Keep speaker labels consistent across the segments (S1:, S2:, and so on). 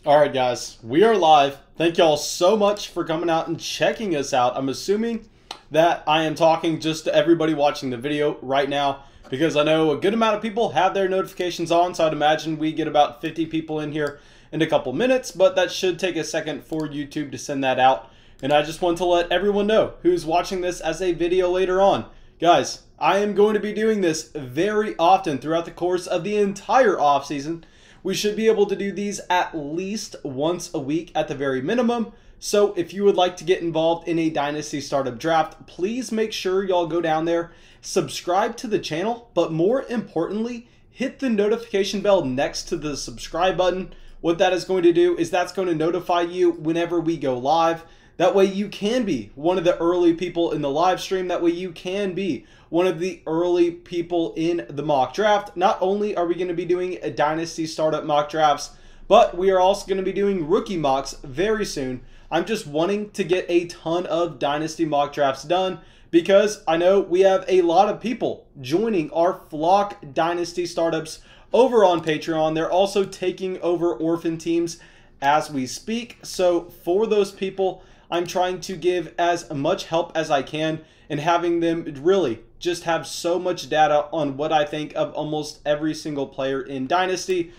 S1: Alright guys, we are live. Thank y'all so much for coming out and checking us out. I'm assuming that I am talking just to everybody watching the video right now because I know a good amount of people have their notifications on, so I'd imagine we get about 50 people in here in a couple minutes, but that should take a second for YouTube to send that out. And I just want to let everyone know who's watching this as a video later on. Guys, I am going to be doing this very often throughout the course of the entire off season. We should be able to do these at least once a week at the very minimum. So if you would like to get involved in a Dynasty Startup Draft, please make sure y'all go down there, subscribe to the channel, but more importantly, hit the notification bell next to the subscribe button. What that is going to do is that's going to notify you whenever we go live. That way you can be one of the early people in the live stream. That way you can be one of the early people in the mock draft. Not only are we going to be doing a Dynasty Startup mock drafts, but we are also going to be doing rookie mocks very soon. I'm just wanting to get a ton of Dynasty mock drafts done because I know we have a lot of people joining our Flock Dynasty Startups over on Patreon. They're also taking over orphan teams as we speak. So for those people, I'm trying to give as much help as I can and having them really just have so much data on what I think of almost every single player in Dynasty.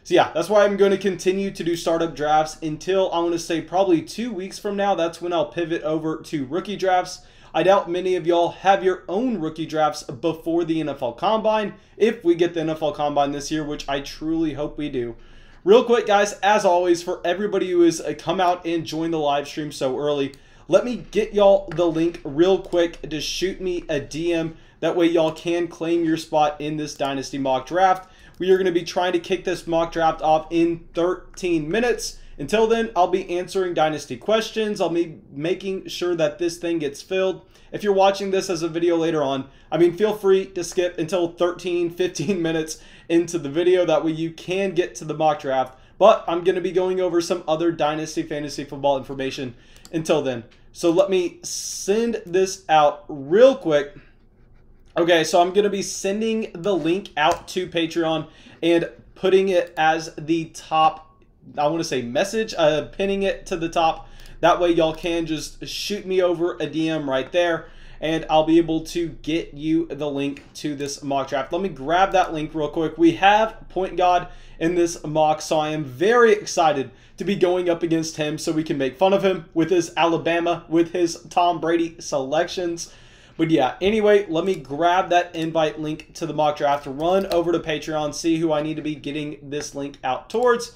S1: So yeah, that's why I'm going to continue to do startup drafts until I want to say probably 2 weeks from now. That's when I'll pivot over to rookie drafts. I doubt many of y'all have your own rookie drafts before the NFL Combine, if we get the NFL Combine this year, which I truly hope we do. Real quick, guys, as always, for everybody who has come out and joined the live stream so early, let me get y'all the link real quick to shoot me a DM. That way y'all can claim your spot in this Dynasty mock draft. We are going to be trying to kick this mock draft off in 13 minutes. Until then, I'll be answering Dynasty questions. I'll be making sure that this thing gets filled. If you're watching this as a video later on, feel free to skip until 13, 15 minutes into the video. That way you can get to the mock draft. But I'm going to be going over some other Dynasty Fantasy Football information until then. So let me send this out real quick. Okay, so I'm going to be sending the link out to Patreon and putting it as the top, I want to say message, pinning it to the top. That way y'all can just shoot me over a DM right there and I'll be able to get you the link to this mock draft. Let me grab that link real quick. We have Point God in this mock, so I am very excited to be going up against him so we can make fun of him with his Alabama, with his Tom Brady selections. But yeah, anyway, let me grab that invite link to the mock draft, run over to Patreon, see who I need to be getting this link out towards.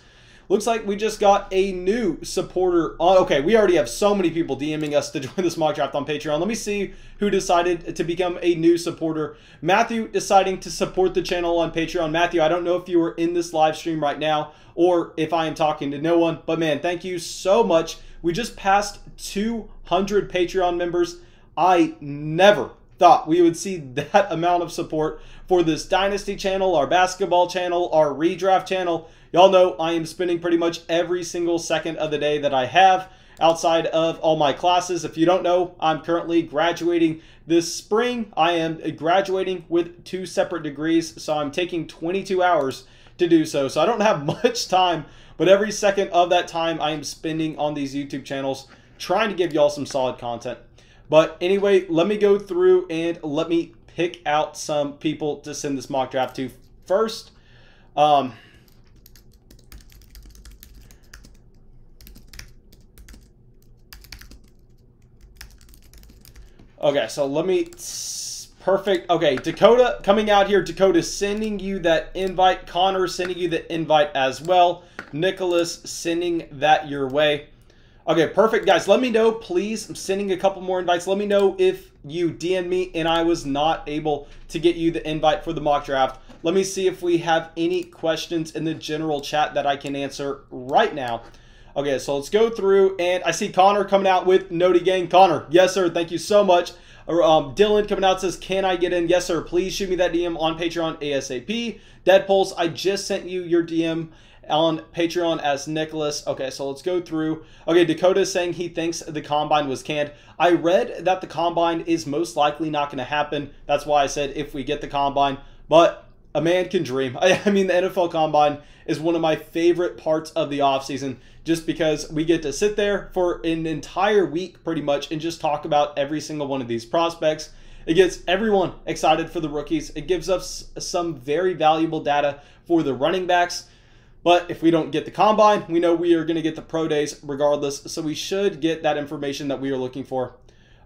S1: Looks like we just got a new supporter on. Okay, we already have so many people DMing us to join this mock draft on Patreon. Let me see who decided to become a new supporter. Matthew deciding to support the channel on Patreon. Matthew, I don't know if you are in this live stream right now or if I am talking to no one, but man, thank you so much. We just passed 200 Patreon members. I never thought we would see that amount of support for this Dynasty channel, our basketball channel, our redraft channel. Y'all know I am spending pretty much every single second of the day that I have outside of all my classes. If you don't know, I'm currently graduating this spring. I am graduating with 2 separate degrees, so I'm taking 22 hours to do so. So I don't have much time, but every second of that time I am spending on these YouTube channels trying to give y'all some solid content. But anyway, let me go through and let me pick out some people to send this mock draft to first. Okay, so let me, perfect. Okay, Dakota coming out here. Dakota sending you that invite. Connor sending you the invite as well. Nicholas sending that your way. Okay, perfect, guys. Let me know, please. I'm sending a couple more invites. Let me know if you DM me and I was not able to get you the invite for the mock draft. Let me see if we have any questions in the general chat that I can answer right now. Okay, so let's go through, and I see Connor coming out with Noti Gang. Connor, yes, sir. Thank you so much. Dylan coming out says, can I get in? Yes, sir. Please shoot me that DM on Patreon ASAP. Deadpulse, I just sent you your DM on Patreon as Nicholas. Okay, so let's go through. Okay, Dakota is saying he thinks the Combine was canned. I read that the Combine is most likely not going to happen. That's why I said if we get the Combine. But a man can dream. I mean, the NFL Combine is one of my favorite parts of the offseason just because we get to sit there for an entire week pretty much and just talk about every single one of these prospects. It gets everyone excited for the rookies. It gives us some very valuable data for the running backs. But if we don't get the Combine, we know we are going to get the Pro Days regardless. So we should get that information that we are looking for.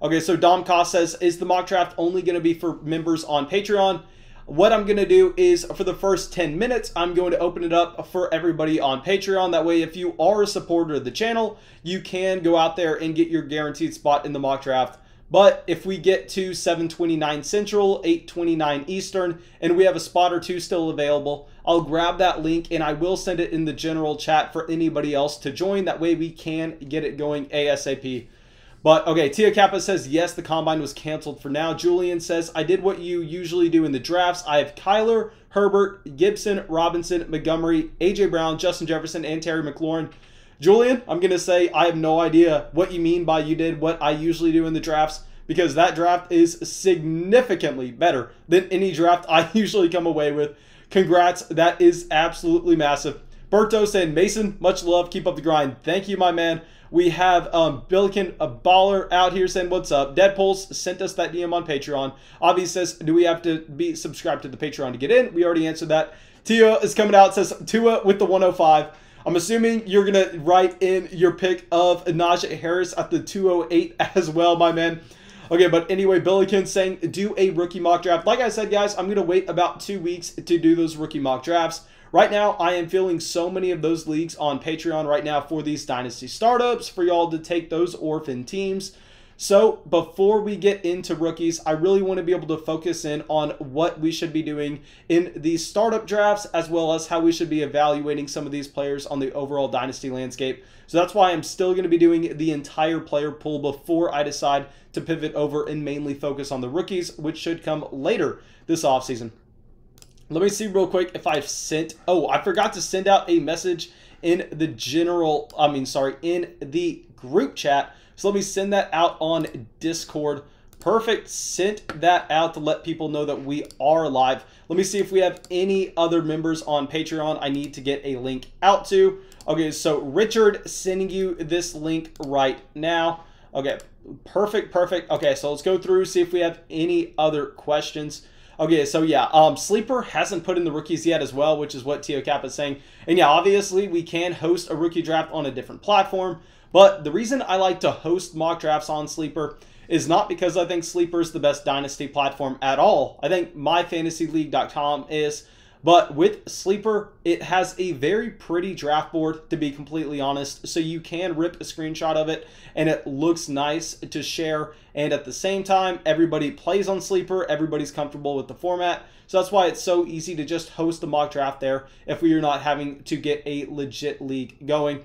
S1: Okay, so Dom Koss says, is the mock draft only going to be for members on Patreon? What I'm going to do is for the first 10 minutes, I'm going to open it up for everybody on Patreon. That way, if you are a supporter of the channel, you can go out there and get your guaranteed spot in the mock draft. But if we get to 7:29 Central, 8:29 Eastern, and we have a spot or two still available, I'll grab that link and I will send it in the general chat for anybody else to join. That way we can get it going ASAP. But, okay, Tia Kappa says, yes, the Combine was canceled for now. Julian says, I did what you usually do in the drafts. I have Kyler, Herbert, Gibson, Robinson, Montgomery, A.J. Brown, Justin Jefferson, and Terry McLaurin. Julian, I'm going to say I have no idea what you mean by you did what I usually do in the drafts, because that draft is significantly better than any draft I usually come away with. Congrats. That is absolutely massive. Berto saying, Mason, much love. Keep up the grind. Thank you, my man. We have Billiken, a baller out here saying, what's up? Deadpulse sent us that DM on Patreon. Avi says, do we have to be subscribed to the Patreon to get in? We already answered that. Tia is coming out, says, Tua with the 105. I'm assuming you're going to write in your pick of Najee Harris at the 208 as well, my man. Okay, but anyway, Billiken saying, do a rookie mock draft. Like I said, guys, I'm going to wait about 2 weeks to do those rookie mock drafts. Right now, I am filling so many of those leagues on Patreon right now for these dynasty startups, for y'all to take those orphan teams. So before we get into rookies, I really want to be able to focus in on what we should be doing in these startup drafts, as well as how we should be evaluating some of these players on the overall dynasty landscape. So that's why I'm still going to be doing the entire player pool before I decide to pivot over and mainly focus on the rookies, which should come later this offseason. Let me see real quick if I've sent... Oh, I forgot to send out a message in the in the group chat. So let me send that out on Discord. Perfect. Sent that out to let people know that we are live. Let me see if we have any other members on Patreon I need to get a link out to. Okay, so Richard sending you this link right now. Okay, perfect. Okay, so let's go through, see if we have any other questions. Okay, so yeah, Sleeper hasn't put in the rookies yet as well, which is what Tio Kappa is saying. And yeah, obviously we can host a rookie draft on a different platform, but the reason I like to host mock drafts on Sleeper is not because I think Sleeper is the best dynasty platform at all. I think myfantasyleague.com is, but with Sleeper, it has a very pretty draft board, to be completely honest, so you can rip a screenshot of it, and it looks nice to share, and at the same time, everybody plays on Sleeper, everybody's comfortable with the format, so that's why it's so easy to just host a mock draft there if we are not having to get a legit league going.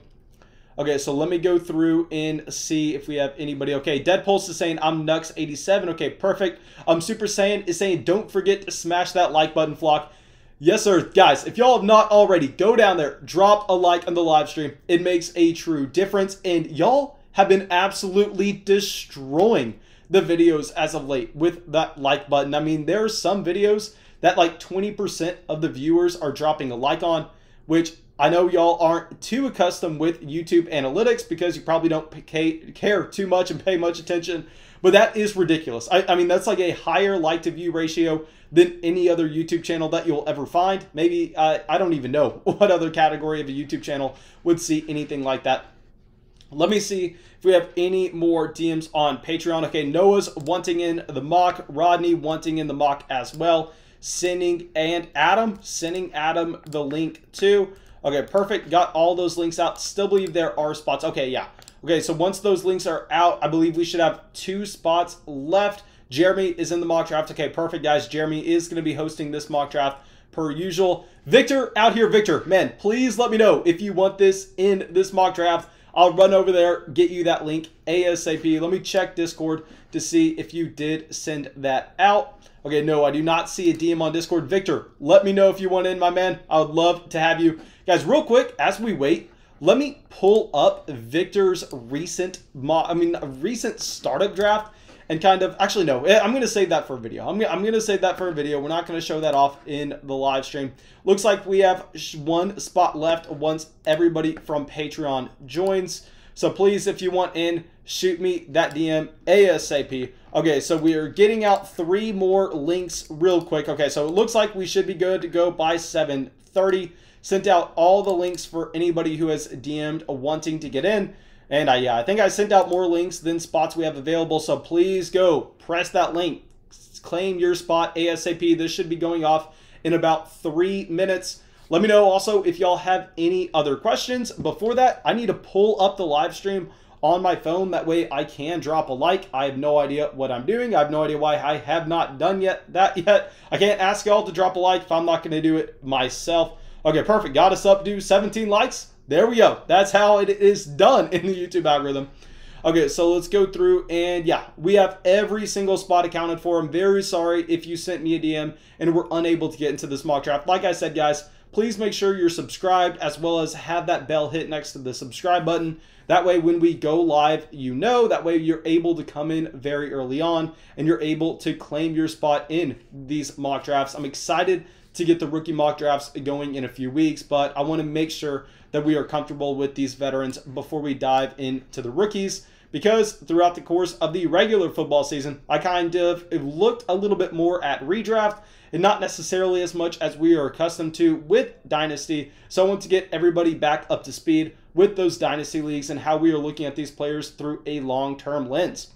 S1: Okay, so let me go through and see if we have anybody. Okay, Deadpulse is saying, I'm Nux87. Okay, perfect. Super Saiyan is saying, don't forget to smash that like button, Flock. Yes, sir. Guys, if y'all have not already, go down there, drop a like on the live stream. It makes a true difference, and y'all have been absolutely destroying the videos as of late with that like button. I mean, there are some videos that like 20% of the viewers are dropping a like on, which I know y'all aren't too accustomed with YouTube analytics because you probably don't care too much and pay much attention, but that is ridiculous. I mean, that's like a higher like to view ratio than any other YouTube channel that you'll ever find. Maybe, I don't even know what other category of a YouTube channel would see anything like that. Let me see if we have any more DMs on Patreon. Okay, Noah's wanting in the mock, Rodney wanting in the mock as well, sending Adam the link too. Okay, perfect. Got all those links out. Still believe there are spots. Okay, yeah. Okay, so once those links are out, I believe we should have 2 spots left. Jeremy is in the mock draft. Okay, perfect, guys. Jeremy is going to be hosting this mock draft per usual. Victor out here. Victor, man, please let me know if you want this in this mock draft. I'll run over there, get you that link ASAP. Let me check Discord to see if you did send that out. Okay, no, I do not see a DM on Discord. Victor, let me know if you want in, my man. I would love to have you. Guys, real quick, as we wait, let me pull up Victor's recent startup draft, and kind of, actually no, I'm going to save that for a video. I'm going to save that for a video. We're not going to show that off in the live stream. Looks like we have one spot left once everybody from Patreon joins. So please, if you want in, shoot me that DM ASAP. Okay, so we are getting out 3 more links real quick. Okay, so it looks like we should be good to go by 7:30. Sent out all the links for anybody who has DM'd wanting to get in. And yeah, I think I sent out more links than spots we have available. So please go press that link. Claim your spot ASAP. This should be going off in about 3 minutes. Let me know also if y'all have any other questions. Before that, I need to pull up the live stream on my phone. That way I can drop a like. I have no idea what I'm doing. I have no idea why I have not done that yet. I can't ask y'all to drop a like if I'm not going to do it myself. Okay, perfect. Got us up to 17 likes. There we go. That's how it is done in the YouTube algorithm. Okay, so let's go through, and yeah, we have every single spot accounted for. I'm very sorry if you sent me a DM and were unable to get into this mock draft. Like I said, guys, please make sure you're subscribed, as well as have that bell hit next to the subscribe button. That way, when we go live, you know. That way, you're able to come in very early on, and you're able to claim your spot in these mock drafts. I'm excited to get the rookie mock drafts going in a few weeks, but I want to make sure that we are comfortable with these veterans before we dive into the rookies, because throughout the course of the regular football season, I kind of looked a little bit more at redraft and not necessarily as much as we are accustomed to with Dynasty. So I want to get everybody back up to speed with those Dynasty leagues and how we are looking at these players through a long-term lens.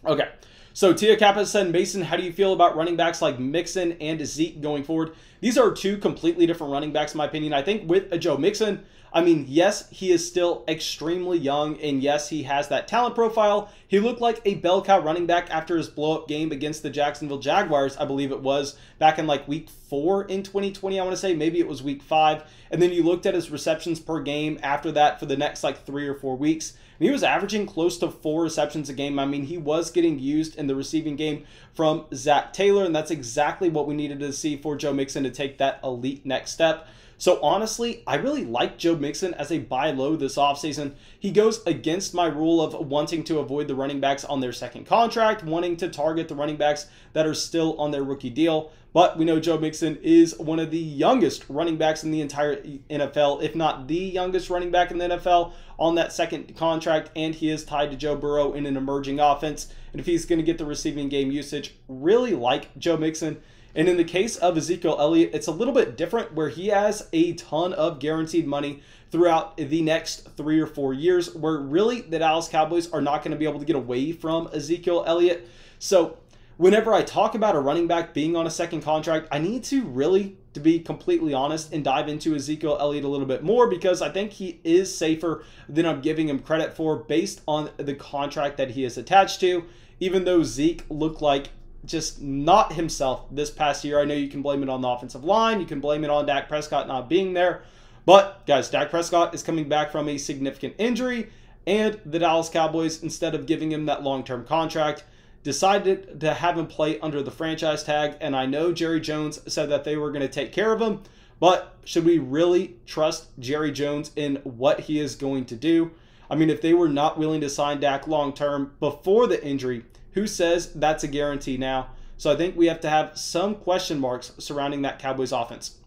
S1: Okay. So Tia Kappa said, Mason, how do you feel about running backs like Mixon and Zeke going forward? These are 2 completely different running backs, in my opinion. I think with Joe Mixon, I mean, yes, he is still extremely young, and yes, he has that talent profile. He looked like a bell cow running back after his blow-up game against the Jacksonville Jaguars, I believe it was, back in like week 4 in 2020, I want to say. Maybe it was week 5. And then you looked at his receptions per game after that for the next like 3 or 4 weeks. And he was averaging close to 4 receptions a game. I mean, he was getting used in the receiving game from Zach Taylor, and that's exactly what we needed to see for Joe Mixon to take that elite next step. So honestly, I really like Joe Mixon as a buy low this offseason. He goes against my rule of wanting to avoid the running backs on their second contract, wanting to target the running backs that are still on their rookie deal. But we know Joe Mixon is one of the youngest running backs in the entire NFL, if not the youngest running back in the NFL on that second contract, and he is tied to Joe Burrow in an emerging offense. And if he's going to get the receiving game usage, really like Joe Mixon. And in the case of Ezekiel Elliott, it's a little bit different, where he has a ton of guaranteed money throughout the next 3 or 4 years, where really the Dallas Cowboys are not going to be able to get away from Ezekiel Elliott. So whenever I talk about a running back being on a second contract, I need to really, to be completely honest, and dive into Ezekiel Elliott a little bit more, because I think he is safer than I'm giving him credit for based on the contract that he is attached to, even though Zeke looked like just not himself this past year. I know you can blame it on the offensive line. You can blame it on Dak Prescott not being there. But, guys, Dak Prescott is coming back from a significant injury, and the Dallas Cowboys, instead of giving him that long-term contract, decided to have him play under the franchise tag. And I know Jerry Jones said that they were going to take care of him, but should we really trust Jerry Jones in what he is going to do? I mean, if they were not willing to sign Dak long-term before the injury, who says that's a guarantee now? So I think we have to have some question marks surrounding that Cowboys offense.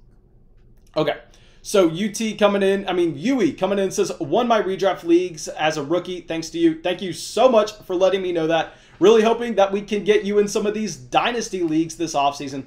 S1: Okay, so Yui coming in says, won my redraft leagues as a rookie. Thanks to you. Thank you so much for letting me know that. Really hoping that we can get you in some of these dynasty leagues this offseason.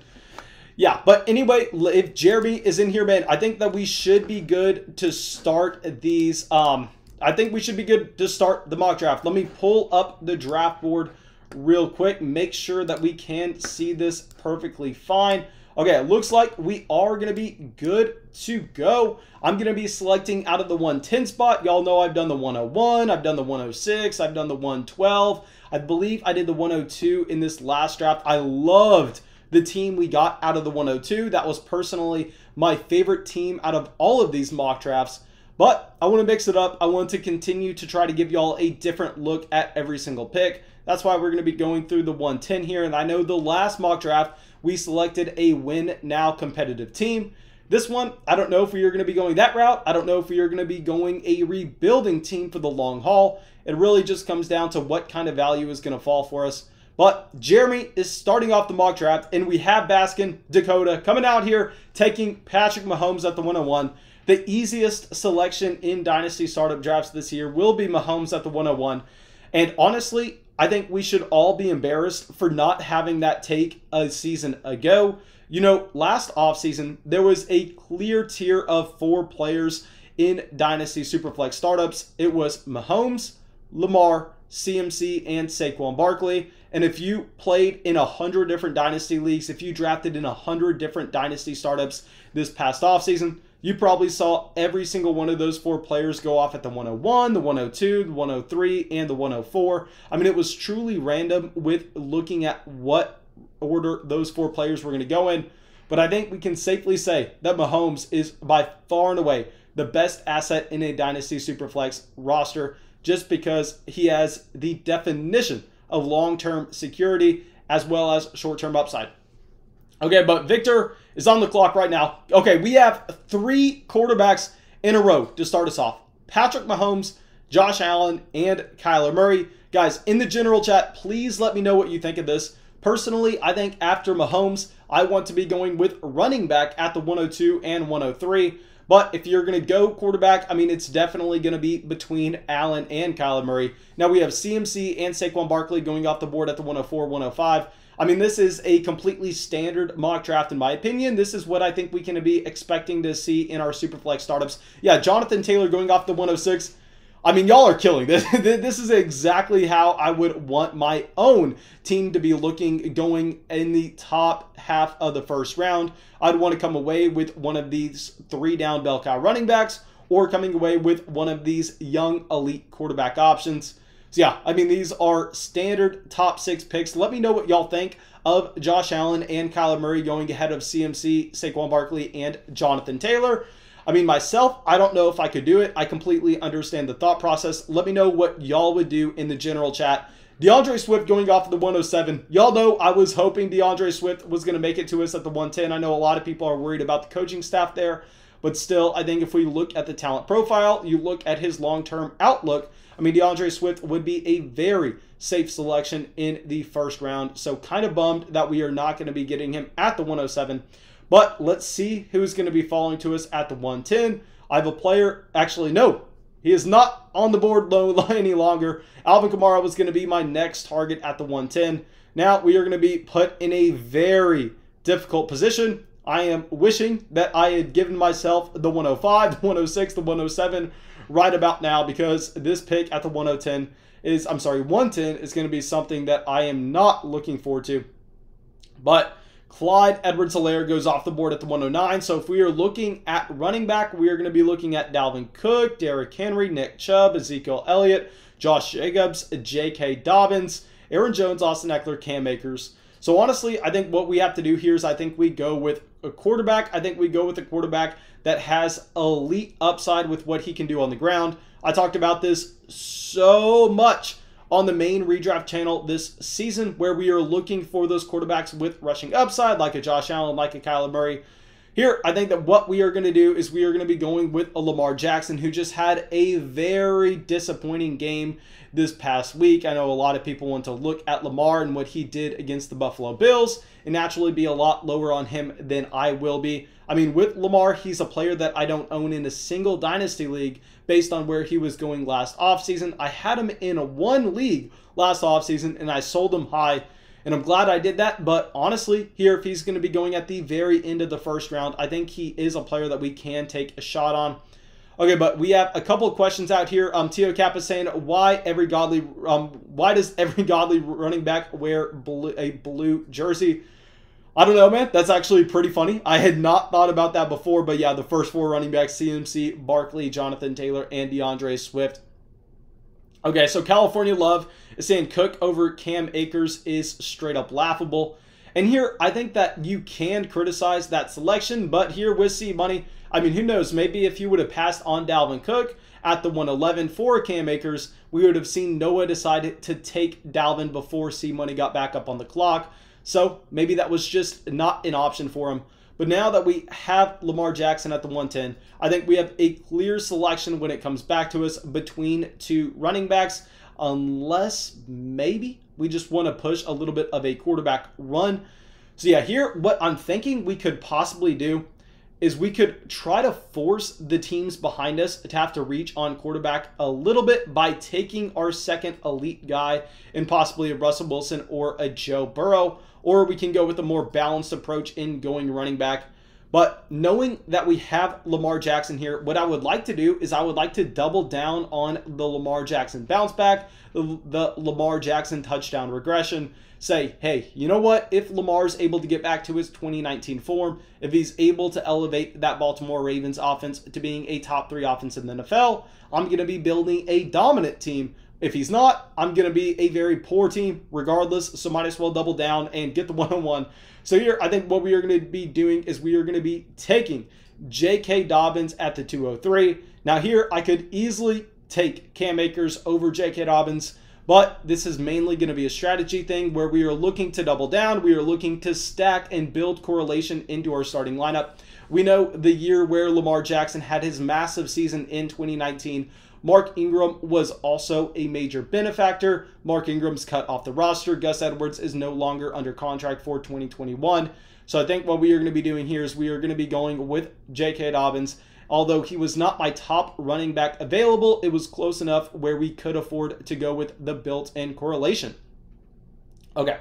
S1: Yeah, but anyway, if Jeremy is in here, man, I think that we should be good to start these. I think we should be good to start the mock draft. Let me pull up the draft board real quick, make sure that we can see this perfectly fine. Okay, it looks like we are going to be good to go. I'm going to be selecting out of the 110 spot. Y'all know I've done the 101, I've done the 106, I've done the 112. I believe I did the 102 in this last draft. I loved the team we got out of the 102. That was personally my favorite team out of all of these mock drafts. But I want to mix it up. I want to continue to try to give y'all a different look at every single pick. That's why we're going to be going through the 110 here. And I know the last mock draft, we selected a win now competitive team. This one, I don't know if we are going to be going that route. I don't know if we are going to be going a rebuilding team for the long haul. It really just comes down to what kind of value is going to fall for us. But Jeremy is starting off the mock draft, and we have Baskin, Dakota coming out here, taking Patrick Mahomes at the 101. The easiest selection in Dynasty Startup drafts this year will be Mahomes at the 101. And honestly, I think we should all be embarrassed for not having that take a season ago. You know, last offseason, there was a clear tier of 4 players in Dynasty Superflex startups. It was Mahomes, Lamar, CMC, and Saquon Barkley. And if you played in 100 different Dynasty leagues, if you drafted in 100 different Dynasty startups this past offseason, you probably saw every single one of those 4 players go off at the 101, the 102, the 103, and the 104. I mean, it was truly random with looking at what order those 4 players were going to go in. But I think we can safely say that Mahomes is by far and away the best asset in a Dynasty Superflex roster, just because he has the definition of long-term security as well as short-term upside. Okay, but Victor is on the clock right now. Okay, we have 3 quarterbacks in a row to start us off. Patrick Mahomes, Josh Allen, and Kyler Murray. Guys, in the general chat, please let me know what you think of this. Personally, I think after Mahomes, I want to be going with running back at the 102 and 103. But if you're going to go quarterback, I mean, it's definitely going to be between Allen and Kyler Murray. Now we have CMC and Saquon Barkley going off the board at the 104, 105. I mean, this is a completely standard mock draft in my opinion. This is what I think we can be expecting to see in our Superflex startups. Yeah, Jonathan Taylor going off the 106. I mean, y'all are killing this. This is exactly how I would want my own team to be looking going in the top half of the first round. I'd want to come away with one of these 3 down bell cow running backs or coming away with one of these young elite quarterback options. So yeah, I mean, these are standard top 6 picks. Let me know what y'all think of Josh Allen and Kyler Murray going ahead of CMC, Saquon Barkley, and Jonathan Taylor. I mean, myself, I don't know if I could do it. I completely understand the thought process. Let me know what y'all would do in the general chat. DeAndre Swift going off of the 107. Y'all know I was hoping DeAndre Swift was going to make it to us at the 110. I know a lot of people are worried about the coaching staff there. But still, I think if we look at the talent profile, you look at his long-term outlook, I mean, DeAndre Swift would be a very safe selection in the first round. So kind of bummed that we are not going to be getting him at the 107. But let's see who's going to be falling to us at the 110. I have a player, actually, no, he is not on the board any longer. Alvin Kamara was going to be my next target at the 110. Now we are going to be put in a very difficult position. I am wishing that I had given myself the 105, the 106, the 107 right about now, because this pick at the 110 is, 110 is going to be something that I am not looking forward to. But Clyde Edwards-Helaire goes off the board at the 109. So if we are looking at running back, we are going to be looking at Dalvin Cook, Derrick Henry, Nick Chubb, Ezekiel Elliott, Josh Jacobs, J.K. Dobbins, Aaron Jones, Austin Eckler, Cam Akers. So honestly, I think what we have to do here is I think we go with a quarterback. I think we go with a quarterback that has elite upside with what he can do on the ground. I talked about this so much on the main redraft channel this season, where we are looking for those quarterbacks with rushing upside, like a Josh Allen, like a Kyler Murray. Here, I think that what we are going to do is we are going to be going with a Lamar Jackson, who just had a very disappointing game this past week. I know a lot of people want to look at Lamar and what he did against the Buffalo Bills and naturally be a lot lower on him than I will be. I mean, with Lamar, he's a player that I don't own in a single dynasty league based on where he was going last offseason. I had him in one league last offseason, and I sold him high, and I'm glad I did that. But honestly, here, if he's going to be going at the very end of the first round, I think he is a player that we can take a shot on. Okay, but we have a couple of questions out here. Tio Kappa saying, why does every godly running back wear a blue jersey? I don't know, man. That's actually pretty funny. I had not thought about that before, but yeah, the first 4 running backs, CMC, Barkley, Jonathan Taylor, and DeAndre Swift. Okay, so California Love is saying Cook over Cam Akers is straight up laughable. And here, I think that you can criticize that selection, but here with C-Money, I mean, who knows? Maybe if you would have passed on Dalvin Cook at the 111 for Cam Akers, we would have seen Noah decide to take Dalvin before C-Money got back up on the clock. So maybe that was just not an option for him. But now that we have Lamar Jackson at the 110, I think we have a clear selection when it comes back to us between two running backs, unless maybe we just want to push a little bit of a quarterback run. So yeah, here what I'm thinking we could possibly do is we could try to force the teams behind us to have to reach on quarterback a little bit by taking our second elite guy and possibly a Russell Wilson or a Joe Burrow, or we can go with a more balanced approach in going running back. But knowing that we have Lamar Jackson here, what I would like to do is I would like to double down on the Lamar Jackson bounce back, the Lamar Jackson touchdown regression. Say, hey, you know what? If Lamar's able to get back to his 2019 form, if he's able to elevate that Baltimore Ravens offense to being a top 3 offense in the NFL, I'm going to be building a dominant team. If he's not, I'm going to be a very poor team regardless, so might as well double down and get the one-on-one. So here, I think what we are going to be doing is we are going to be taking J.K. Dobbins at the 203. Now here, I could easily take Cam Akers over J.K. Dobbins, but this is mainly going to be a strategy thing where we are looking to double down. We are looking to stack and build correlation into our starting lineup. We know the year where Lamar Jackson had his massive season in 2019, Mark Ingram was also a major benefactor. Mark Ingram's cut off the roster. Gus Edwards is no longer under contract for 2021. So I think what we are going to be doing here is we are going to be going with J.K. Dobbins. Although he was not my top running back available, it was close enough where we could afford to go with the built-in correlation. Okay,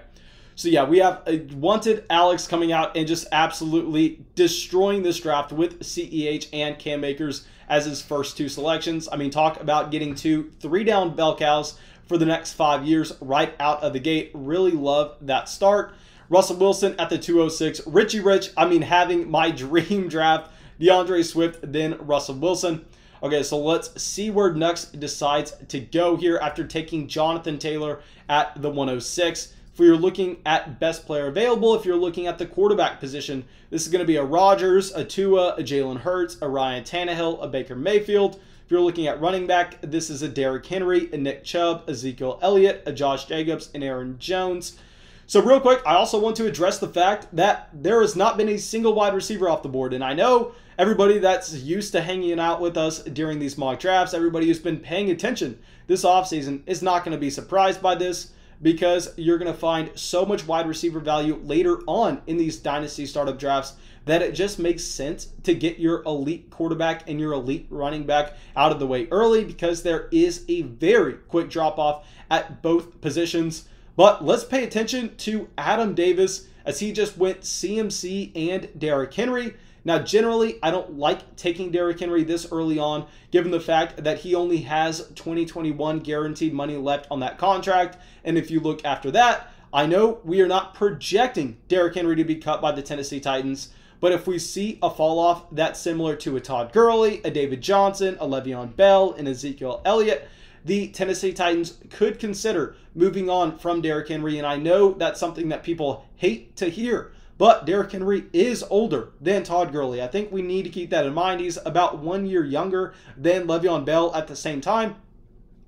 S1: so yeah, we have a wanted Alex coming out and just absolutely destroying this draft with CEH and Cam Akers as his first 2 selections. I mean, talk about getting 2 3-down bell cows for the next 5 years right out of the gate. Really love that start. Russell Wilson at the 206. Richie Rich, I mean, having my dream draft. DeAndre Swift, then Russell Wilson. Okay, so let's see where Nux decides to go here after taking Jonathan Taylor at the 106. If we are looking at best player available, if you're looking at the quarterback position, this is going to be a Rodgers, a Tua, a Jalen Hurts, a Ryan Tannehill, a Baker Mayfield. If you're looking at running back, this is a Derrick Henry, a Nick Chubb, Ezekiel Elliott, a Josh Jacobs, and Aaron Jones. So real quick, I also want to address the fact that there has not been a single wide receiver off the board. And I know everybody that's used to hanging out with us during these mock drafts, everybody who's been paying attention this offseason is not going to be surprised by this, because you're going to find so much wide receiver value later on in these dynasty startup drafts that it just makes sense to get your elite quarterback and your elite running back out of the way early, because there is a very quick drop-off at both positions. But let's pay attention to Adam Davis as he just went CMC and Derrick Henry. Now, generally, I don't like taking Derrick Henry this early on, given the fact that he only has 2021 guaranteed money left on that contract. And if you look after that, I know we are not projecting Derrick Henry to be cut by the Tennessee Titans. But if we see a fall off that's similar to a Todd Gurley, a David Johnson, a Le'Veon Bell, and Ezekiel Elliott, the Tennessee Titans could consider moving on from Derrick Henry. And I know that's something that people hate to hear, but Derrick Henry is older than Todd Gurley. I think we need to keep that in mind. He's about 1 year younger than Le'Veon Bell at the same time.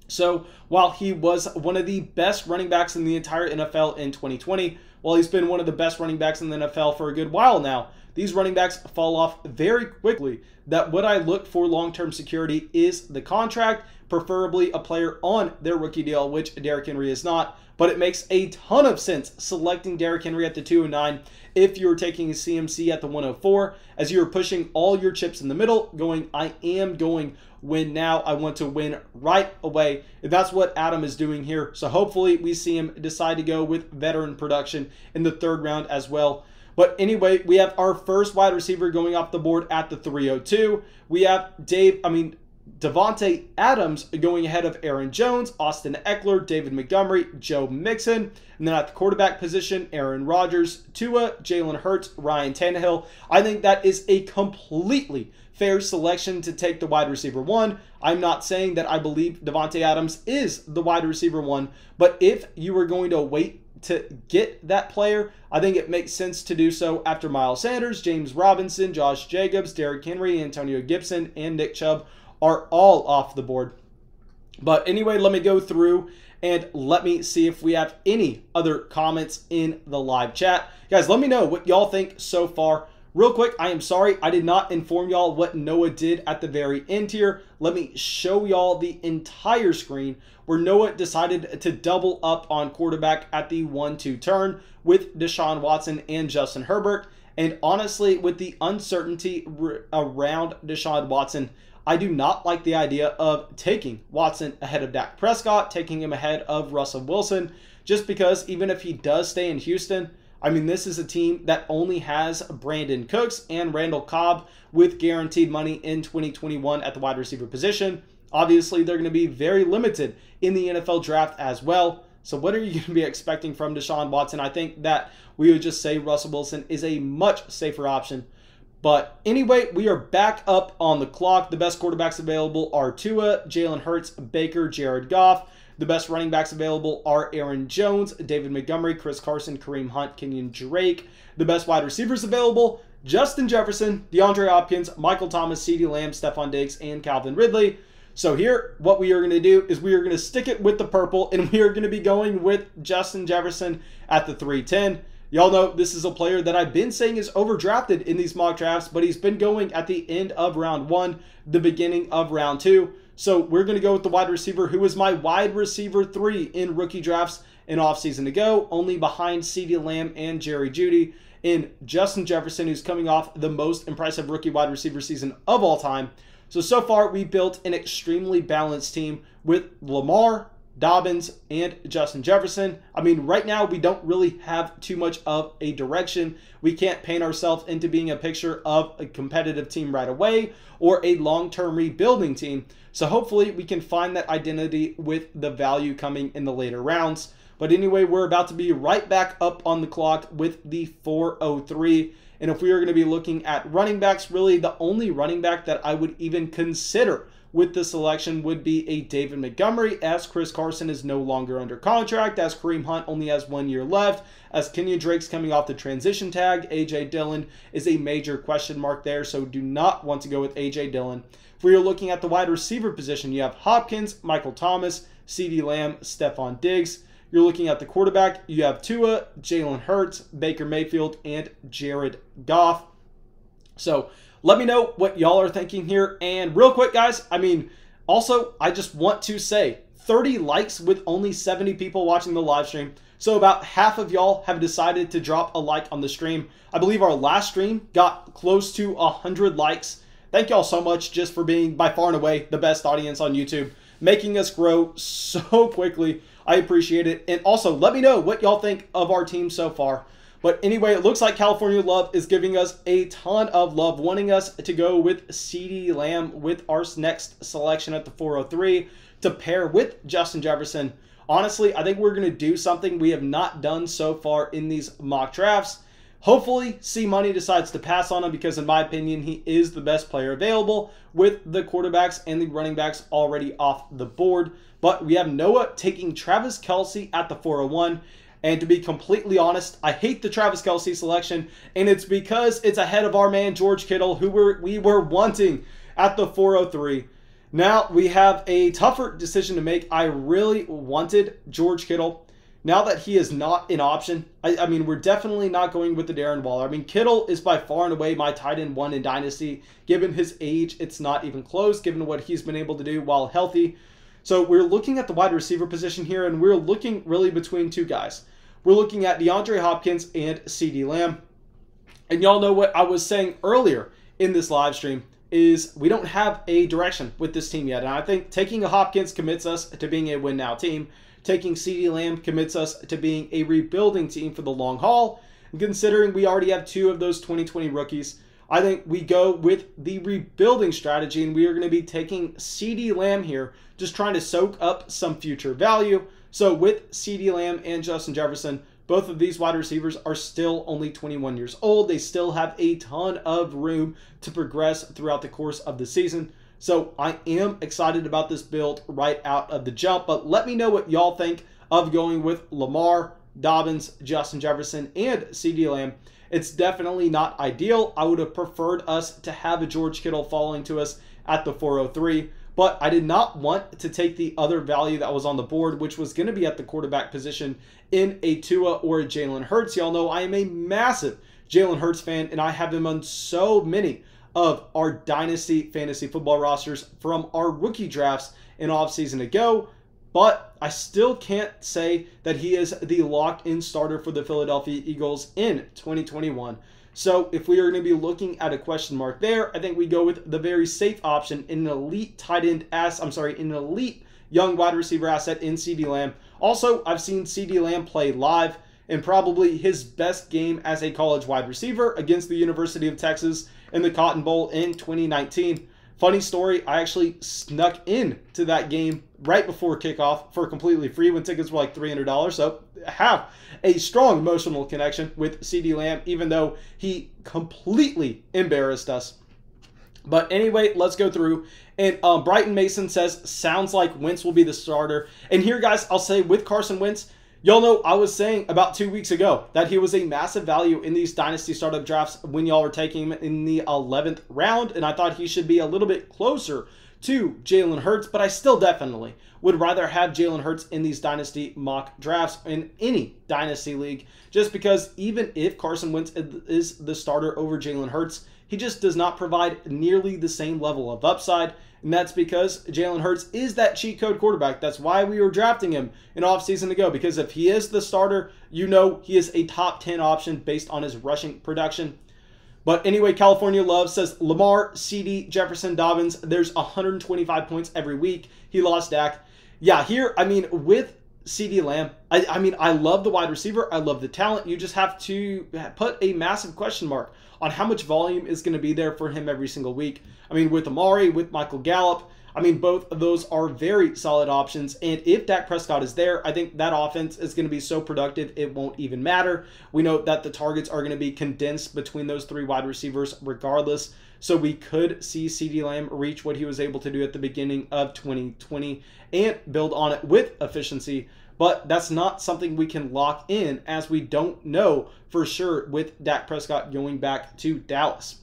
S1: So while he was one of the best running backs in the entire NFL in 2020, while he's been one of the best running backs in the NFL for a good while now, these running backs fall off very quickly. That what I look for long-term security is the contract, preferably a player on their rookie deal, which Derrick Henry is not. But it makes a ton of sense selecting Derrick Henry at the 209 if you're taking a CMC at the 104, as you're pushing all your chips in the middle, going, I am going win now. I want to win right away. That's what Adam is doing here. So hopefully we see him decide to go with veteran production in the 3rd round as well. But anyway, we have our first wide receiver going off the board at the 302. We have Davante Adams going ahead of Aaron Jones, Austin Eckler, David Montgomery, Joe Mixon. And then at the quarterback position, Aaron Rodgers, Tua, Jalen Hurts, Ryan Tannehill. I think that is a completely fair selection to take the wide receiver 1. I'm not saying that I believe Davante Adams is the wide receiver 1, but if you were going to wait to get that player, I think it makes sense to do so after Miles Sanders, James Robinson, Josh Jacobs, Derrick Henry, Antonio Gibson, and Nick Chubb are all off the board. But anyway, let me go through and let me see if we have any other comments in the live chat. Guys, let me know what y'all think so far Real quick, I am sorry I did not inform y'all what Noah did at the very end here. Let me show y'all the entire screen where Noah decided to double up on quarterback at the 1-2 turn with Deshaun Watson and Justin Herbert. And honestly, with the uncertainty around Deshaun Watson, I do not like the idea of taking Watson ahead of Dak Prescott, taking him ahead of Russell Wilson, just because even if he does stay in Houston, I mean, this is a team that only has Brandon Cooks and Randall Cobb with guaranteed money in 2021 at the wide receiver position. Obviously, they're going to be very limited in the NFL draft as well. So what are you going to be expecting from Deshaun Watson? I think that we would just say Russell Wilson is a much safer option. But anyway, we are back up on the clock. The best quarterbacks available are Tua, Jalen Hurts, Baker, Jared Goff. The best running backs available are Aaron Jones, David Montgomery, Chris Carson, Kareem Hunt, Kenyon Drake. The best wide receivers available, Justin Jefferson, DeAndre Hopkins, Michael Thomas, CeeDee Lamb, Stephon Diggs, and Calvin Ridley. So here, what we are going to do is we are going to stick it with the purple, and we are going to be going with Justin Jefferson at the 310. Y'all know this is a player that I've been saying is overdrafted in these mock drafts, but he's been going at the end of round 1, the beginning of round 2. So we're going to go with the wide receiver who is my wide receiver 3 in rookie drafts in offseason to go, only behind CeeDee Lamb and Jerry Jeudy, in Justin Jefferson, who's coming off the most impressive rookie wide receiver season of all time. So far, we built an extremely balanced team with Lamar, Dobbins, and Justin Jefferson. I mean, right now, we don't really have too much of a direction. We can't paint ourselves into being a picture of a competitive team right away or a long-term rebuilding team. So hopefully, we can find that identity with the value coming in the later rounds. But anyway, we're about to be right back up on the clock with the 403. And if we are going to be looking at running backs, really the only running back that I would even consider with the selection would be a David Montgomery, as Chris Carson is no longer under contract, as Kareem Hunt only has 1 year left, as Kenyon Drake's coming off the transition tag. A.J. Dillon is a major question mark there, so do not want to go with A.J. Dillon. If we are looking at the wide receiver position, you have Hopkins, Michael Thomas, CeeDee Lamb, Stephon Diggs. You're looking at the quarterback, you have Tua, Jalen Hurts, Baker Mayfield, and Jared Goff. So let me know what y'all are thinking here. And real quick, guys, I mean, also, I just want to say 30 likes with only 70 people watching the live stream. So about half of y'all have decided to drop a like on the stream. I believe our last stream got close to 100 likes. Thank y'all so much just for being by far and away the best audience on YouTube, making us grow so quickly. I appreciate it. And also, let me know what y'all think of our team so far. But anyway, it looks like California Love is giving us a ton of love, wanting us to go with CeeDee Lamb with our next selection at the 403 to pair with Justin Jefferson. Honestly, I think we're going to do something we have not done so far in these mock drafts. Hopefully, C Money decides to pass on him because, in my opinion, he is the best player available with the quarterbacks and the running backs already off the board. But we have Noah taking Travis Kelce at the 401. And to be completely honest, I hate the Travis Kelce selection, and it's because it's ahead of our man George Kittle, who we were wanting at the 403. Now we have a tougher decision to make. I really wanted George Kittle. Now that he is not an option, I mean, we're definitely not going with the Darren Waller. I mean, Kittle is by far and away my tight end 1 in Dynasty. Given his age, it's not even close, given what he's been able to do while healthy. So we're looking at the wide receiver position here, and we're looking really between two guys. We're looking at DeAndre Hopkins and CeeDee Lamb. And y'all know what I was saying earlier in this live stream is we don't have a direction with this team yet. And I think taking a Hopkins commits us to being a win-now team. Taking CeeDee Lamb commits us to being a rebuilding team for the long haul. And considering we already have 2 of those 2020 rookies, I think we go with the rebuilding strategy, and we are going to be taking CeeDee Lamb here, just trying to soak up some future value. So with CeeDee Lamb and Justin Jefferson, both of these wide receivers are still only 21 years old. They still have a ton of room to progress throughout the course of the season. So I am excited about this build right out of the jump. But let me know what y'all think of going with Lamar, Dobbins, Justin Jefferson, and CeeDee Lamb. It's definitely not ideal. I would have preferred us to have a George Kittle falling to us at the 403. But I did not want to take the other value that was on the board, which was going to be at the quarterback position in a Tua or a Jalen Hurts. Y'all know I am a massive Jalen Hurts fan, and I have him on so many of our Dynasty Fantasy Football rosters from our rookie drafts in offseason ago. But I still can't say that he is the locked-in starter for the Philadelphia Eagles in 2021. So if we are going to be looking at a question mark there, I think we go with the very safe option in an elite tight end an elite young wide receiver asset in CeeDee Lamb. Also, I've seen CeeDee Lamb play live in probably his best game as a college wide receiver against the University of Texas in the Cotton Bowl in 2019. Funny story, I actually snuck into that game right before kickoff for completely free when tickets were like $300. So I have a strong emotional connection with CeeDee Lamb, even though he completely embarrassed us. But anyway, let's go through. And Brighton Mason says, sounds like Wentz will be the starter. And here, guys, I'll say with Carson Wentz, y'all know I was saying about 2 weeks ago that he was a massive value in these Dynasty startup drafts when y'all were taking him in the 11th round. And I thought he should be a little bit closer to Jalen Hurts, but I still definitely would rather have Jalen Hurts in these Dynasty mock drafts in any Dynasty league, just because even if Carson Wentz is the starter over Jalen Hurts, he just does not provide nearly the same level of upside, and that's because Jalen Hurts is that cheat code quarterback. That's why we were drafting him in offseason ago, because if he is the starter, you know he is a top 10 option based on his rushing production. But anyway, California Love says Lamar, CD, Jefferson, Dobbins, there's 125 points every week. He lost Dak. Yeah, here, I mean, with CeeDee Lamb, I mean, I love the wide receiver. I love the talent. You just have to put a massive question mark on how much volume is going to be there for him every single week. I mean, with Amari, with Michael Gallup, I mean, both of those are very solid options. And if Dak Prescott is there, I think that offense is going to be so productive, it won't even matter. We know that the targets are going to be condensed between those three wide receivers regardless. So we could see CeeDee Lamb reach what he was able to do at the beginning of 2020 and build on it with efficiency. But that's not something we can lock in, as we don't know for sure with Dak Prescott going back to Dallas.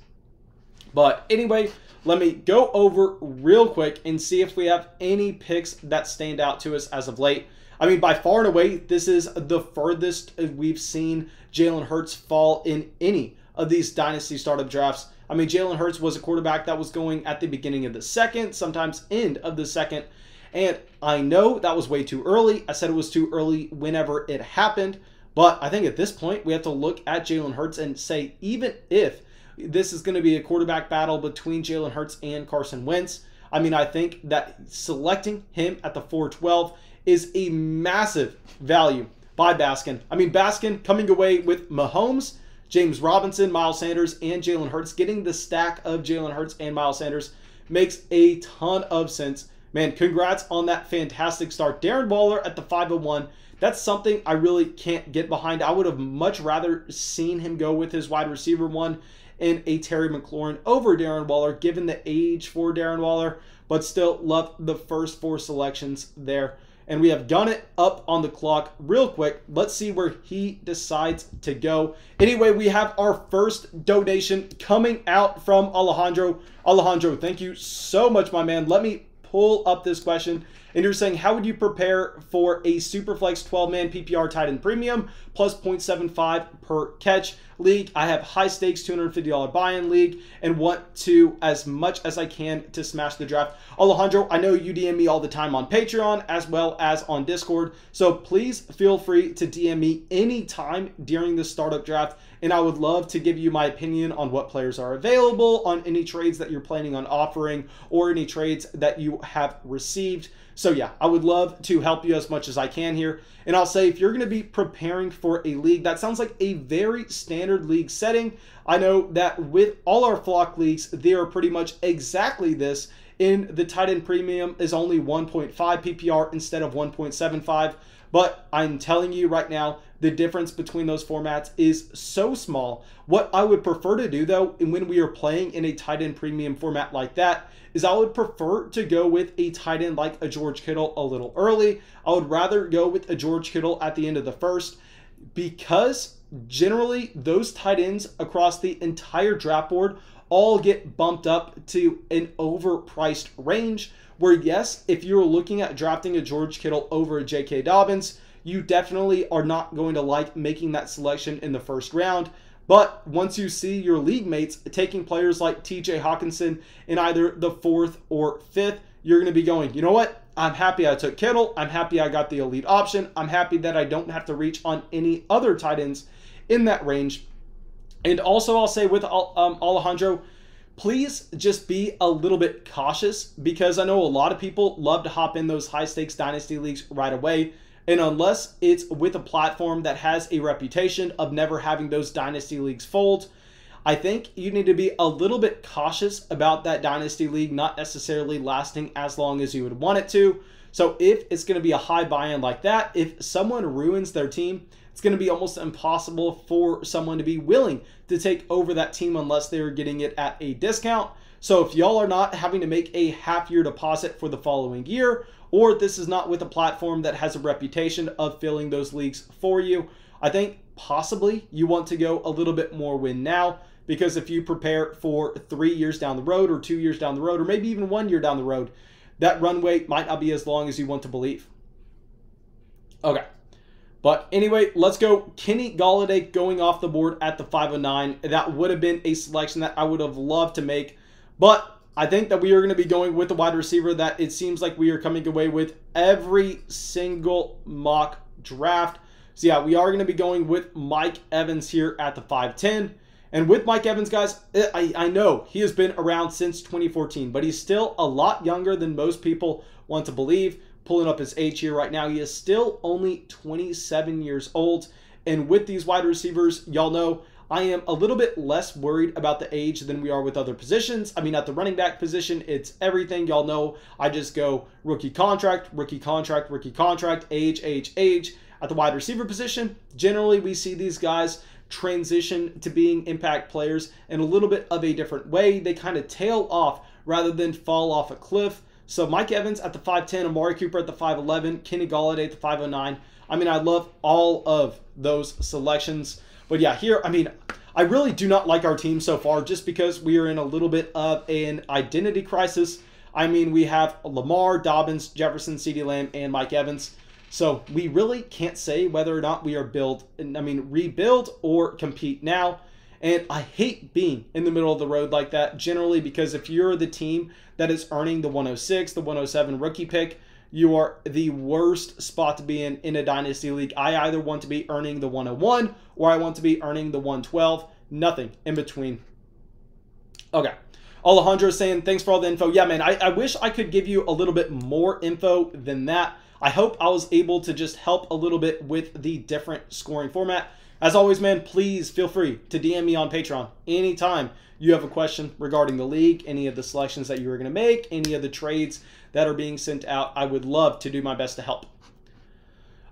S1: But anyway, let me go over real quick and see if we have any picks that stand out to us as of late. I mean, by far and away, this is the furthest we've seen Jalen Hurts fall in any of these Dynasty startup drafts. I mean, Jalen Hurts was a quarterback that was going at the beginning of the second, sometimes end of the second. And I know that was way too early. I said it was too early whenever it happened. But I think at this point, we have to look at Jalen Hurts and say, even if this is going to be a quarterback battle between Jalen Hurts and Carson Wentz, I mean, I think that selecting him at the 412 is a massive value by Baskin. I mean, Baskin coming away with Mahomes, James Robinson, Miles Sanders, and Jalen Hurts. Getting the stack of Jalen Hurts and Miles Sanders makes a ton of sense. Man, congrats on that fantastic start. Darren Waller at the 501. That's something I really can't get behind. I would have much rather seen him go with his wide receiver one in a Terry McLaurin over Darren Waller, given the age for Darren Waller, but still love the first four selections there. And we have Gun It up on the clock real quick. Let's see where he decides to go. Anyway, we have our first donation coming out from Alejandro. Alejandro, thank you so much, my man. Let me pull up this question. And you're saying, how would you prepare for a Superflex 12-man PPR tight end premium plus 0.75 per catch league? I have high stakes $250 buy-in league and want to, as much as I can, to smash the draft. Alejandro, I know you DM me all the time on Patreon as well as on Discord. So please feel free to DM me anytime during the startup draft. And I would love to give you my opinion on what players are available, on any trades that you're planning on offering, or any trades that you have received. So yeah, I would love to help you as much as I can here. And I'll say, if you're going to be preparing for a league, that sounds like a very standard league setting. I know that with all our flock leagues, they are pretty much exactly this. In the tight end premium is only 1.5 PPR instead of 1.75. But I'm telling you right now, the difference between those formats is so small. What I would prefer to do, though, when we are playing in a tight end premium format like that, is I would prefer to go with a tight end like a George Kittle a little early. I would rather go with a George Kittle at the end of the first, because generally those tight ends across the entire draft board all get bumped up to an overpriced range, where yes, if you're looking at drafting a George Kittle over a J.K. Dobbins, you definitely are not going to like making that selection in the first round. But once you see your league mates taking players like TJ Hawkinson in either the 4th or 5th, you're going to be going, you know what? I'm happy I took Kittle. I'm happy I got the elite option. I'm happy that I don't have to reach on any other tight ends in that range. And also I'll say with Alejandro, please just be a little bit cautious, because I know a lot of people love to hop in those high stakes dynasty leagues right away. And unless it's with a platform that has a reputation of never having those dynasty leagues fold, I think you need to be a little bit cautious about that dynasty league not necessarily lasting as long as you would want it to. So if it's going to be a high buy-in like that, if someone ruins their team, it's going to be almost impossible for someone to be willing to take over that team unless they're getting it at a discount. So if y'all are not having to make a half-year deposit for the following year, or this is not with a platform that has a reputation of filling those leagues for you, I think possibly you want to go a little bit more win now, because if you prepare for 3 years down the road or 2 years down the road, or maybe even 1 year down the road, that runway might not be as long as you want to believe. Okay. But anyway, let's go. Kenny Golladay going off the board at the 509. That would have been a selection that I would have loved to make, but I think that we are going to be going with a wide receiver that it seems like we are coming away with every single mock draft. So yeah, we are going to be going with Mike Evans here at the 510. And with Mike Evans, guys, I know he has been around since 2014, but he's still a lot younger than most people want to believe. Pulling up his age here right now, he is still only 27 years old. And with these wide receivers, y'all know I am a little bit less worried about the age than we are with other positions. I mean, at the running back position, it's everything. Y'all know I just go rookie contract, rookie contract, rookie contract, age, age, age. At the wide receiver position, generally we see these guys transition to being impact players in a little bit of a different way. They kind of tail off rather than fall off a cliff. So Mike Evans at the 510, Amari Cooper at the 511, Kenny Golladay at the 509. I mean, I love all of those selections. But yeah, here, I mean, I really do not like our team so far just because we are in a little bit of an identity crisis. I mean, we have Lamar, Dobbins, Jefferson, CeeDee Lamb, and Mike Evans. So we really can't say whether or not we are rebuild or compete now. And I hate being in the middle of the road like that generally, because if you're the team that is earning the 106, the 107 rookie pick, you are the worst spot to be in a dynasty league. I either want to be earning the 101 or I want to be earning the 112. Nothing in between. Okay. Alejandro saying, thanks for all the info. Yeah, man, I wish I could give you a little bit more info than that. I hope I was able to just help a little bit with the different scoring format. As always, man, please feel free to DM me on Patreon anytime you have a question regarding the league, any of the selections that you were going to make, any of the trades that are being sent out. I would love to do my best to help.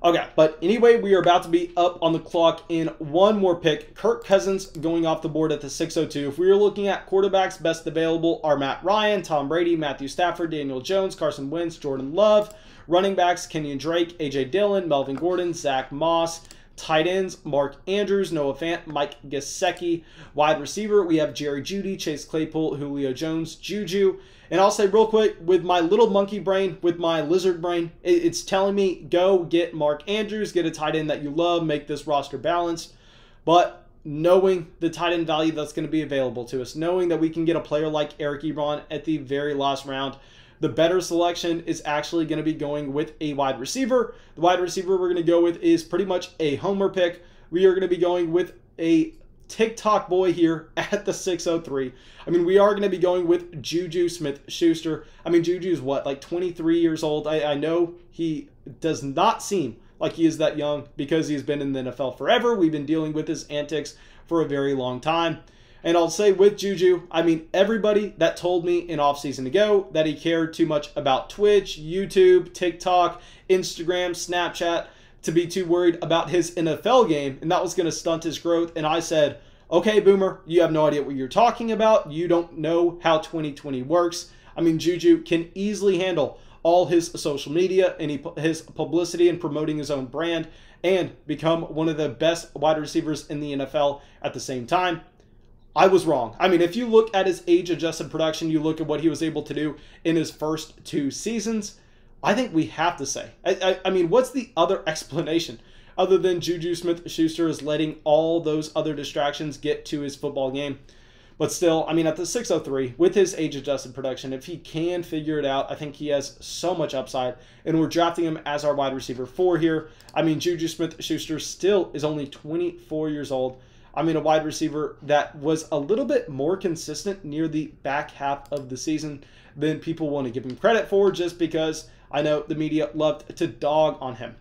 S1: Okay, but anyway, we are about to be up on the clock in one more pick. Kirk Cousins going off the board at the 602. If we were looking at quarterbacks, best available are Matt Ryan, Tom Brady, Matthew Stafford, Daniel Jones, Carson Wentz, Jordan Love. Running backs, Kenyon Drake, A.J. Dillon, Melvin Gordon, Zach Moss. Tight ends, Mark Andrews, Noah Fant, Mike Gesicki. Wide receiver, we have Jerry Jeudy, Chase Claypool, Julio Jones, Juju. And I'll say real quick, with my little monkey brain, with my lizard brain, it's telling me go get Mark Andrews, get a tight end that you love, make this roster balanced. But knowing the tight end value that's going to be available to us, knowing that we can get a player like Eric Ebron at the very last round, the better selection is actually going to be going with a wide receiver. The wide receiver we're going to go with is pretty much a homer pick. We are going to be going with a TikTok boy here at the 603. I mean, we are going to be going with Juju Smith-Schuster. I mean, Juju's what, like 23 years old? I know he does not seem like he is that young because he's been in the NFL forever. We've been dealing with his antics for a very long time. And I'll say with Juju, I mean, everybody that told me in offseason ago that he cared too much about Twitch, YouTube, TikTok, Instagram, Snapchat to be too worried about his NFL game, and that was going to stunt his growth. And I said, okay, Boomer, you have no idea what you're talking about. You don't know how 2020 works. I mean, Juju can easily handle all his social media and his publicity and promoting his own brand and become one of the best wide receivers in the NFL at the same time. I was wrong. I mean, if you look at his age-adjusted production, you look at what he was able to do in his first 2 seasons, I think we have to say. I mean, what's the other explanation other than Juju Smith-Schuster is letting all those other distractions get to his football game. But still, I mean, at the 603, with his age-adjusted production, if he can figure it out, I think he has so much upside. And we're drafting him as our wide receiver 4 here. I mean, Juju Smith-Schuster still is only 24 years old. I mean, a wide receiver that was a little bit more consistent near the back half of the season than people want to give him credit for, just because I know the media loved to dog on him.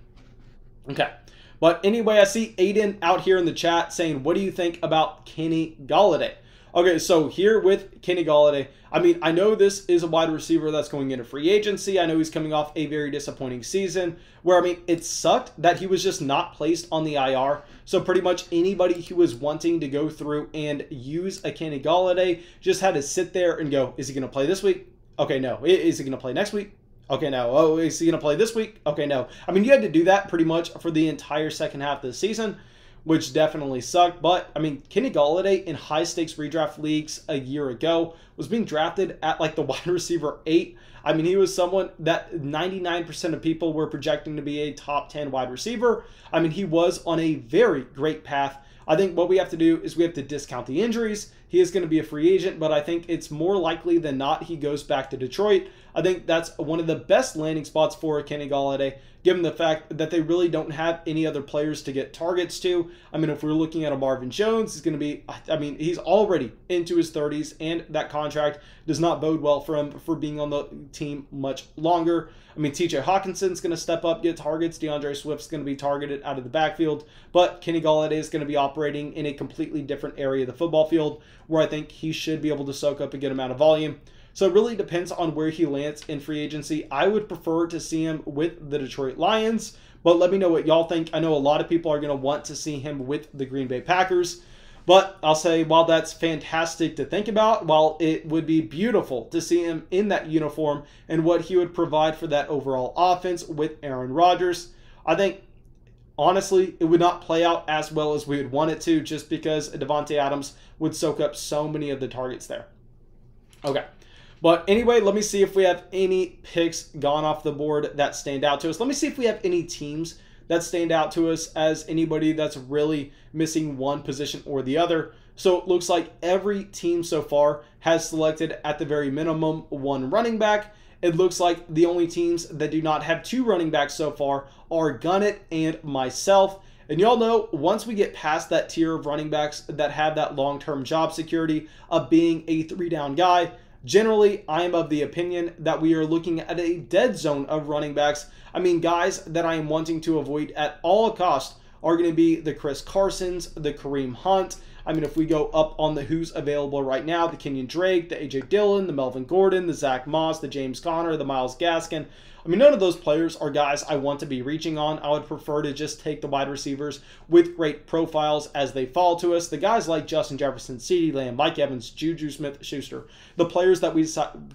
S1: Okay. But anyway, I see Aiden out here in the chat saying, what do you think about Kenny Golladay? Okay, so here with Kenny Golladay, I mean, I know this is a wide receiver that's going into free agency. I know he's coming off a very disappointing season where, I mean, it sucked that he was just not placed on the IR. So pretty much anybody who was wanting to go through and use a Kenny Golladay just had to sit there and go, is he going to play this week? Okay, no. Is he going to play next week? Okay, no. Oh, is he going to play this week? Okay, no. I mean, you had to do that pretty much for the entire second half of the season, which definitely sucked. But, I mean, Kenny Golladay in high-stakes redraft leagues a year ago was being drafted at, like, the wide receiver 8. I mean, he was someone that 99% of people were projecting to be a top 10 wide receiver. I mean, he was on a very great path. I think what we have to do is we have to discount the injuries. He is going to be a free agent, but I think it's more likely than not he goes back to Detroit. I think that's one of the best landing spots for Kenny Golladay, given the fact that they really don't have any other players to get targets to. I mean, if we're looking at a Marvin Jones, he's going to be, I mean, he's already into his 30s, and that contract does not bode well for him for being on the team much longer. I mean, TJ Hawkinson's going to step up, get targets. DeAndre Swift's going to be targeted out of the backfield, but Kenny Golladay is going to be operating in a completely different area of the football field where I think he should be able to soak up a good amount of volume. So it really depends on where he lands in free agency. I would prefer to see him with the Detroit Lions, but let me know what y'all think. I know a lot of people are going to want to see him with the Green Bay Packers, but I'll say while that's fantastic to think about, while it would be beautiful to see him in that uniform and what he would provide for that overall offense with Aaron Rodgers, I think honestly, it would not play out as well as we would want it to, just because Davante Adams would soak up so many of the targets there. Okay. But anyway, let me see if we have any picks gone off the board that stand out to us. Let me see if we have any teams that stand out to us as anybody that's really missing one position or the other. So it looks like every team so far has selected at the very minimum one running back. It looks like the only teams that do not have two running backs so far are Gunnit and myself. And y'all know, once we get past that tier of running backs that have that long-term job security of being a three-down guy, generally, I am of the opinion that we are looking at a dead zone of running backs. I mean, guys that I am wanting to avoid at all costs are going to be the Chris Carsons, the Kareem Hunt. I mean, if we go up on the who's available right now, the Kenyon Drake, the A.J. Dillon, the Melvin Gordon, the Zach Moss, the James Conner, the Myles Gaskin. I mean, none of those players are guys I want to be reaching on. I would prefer to just take the wide receivers with great profiles as they fall to us. The guys like Justin Jefferson, CeeDee Lamb, Mike Evans, Juju Smith-Schuster, the players that we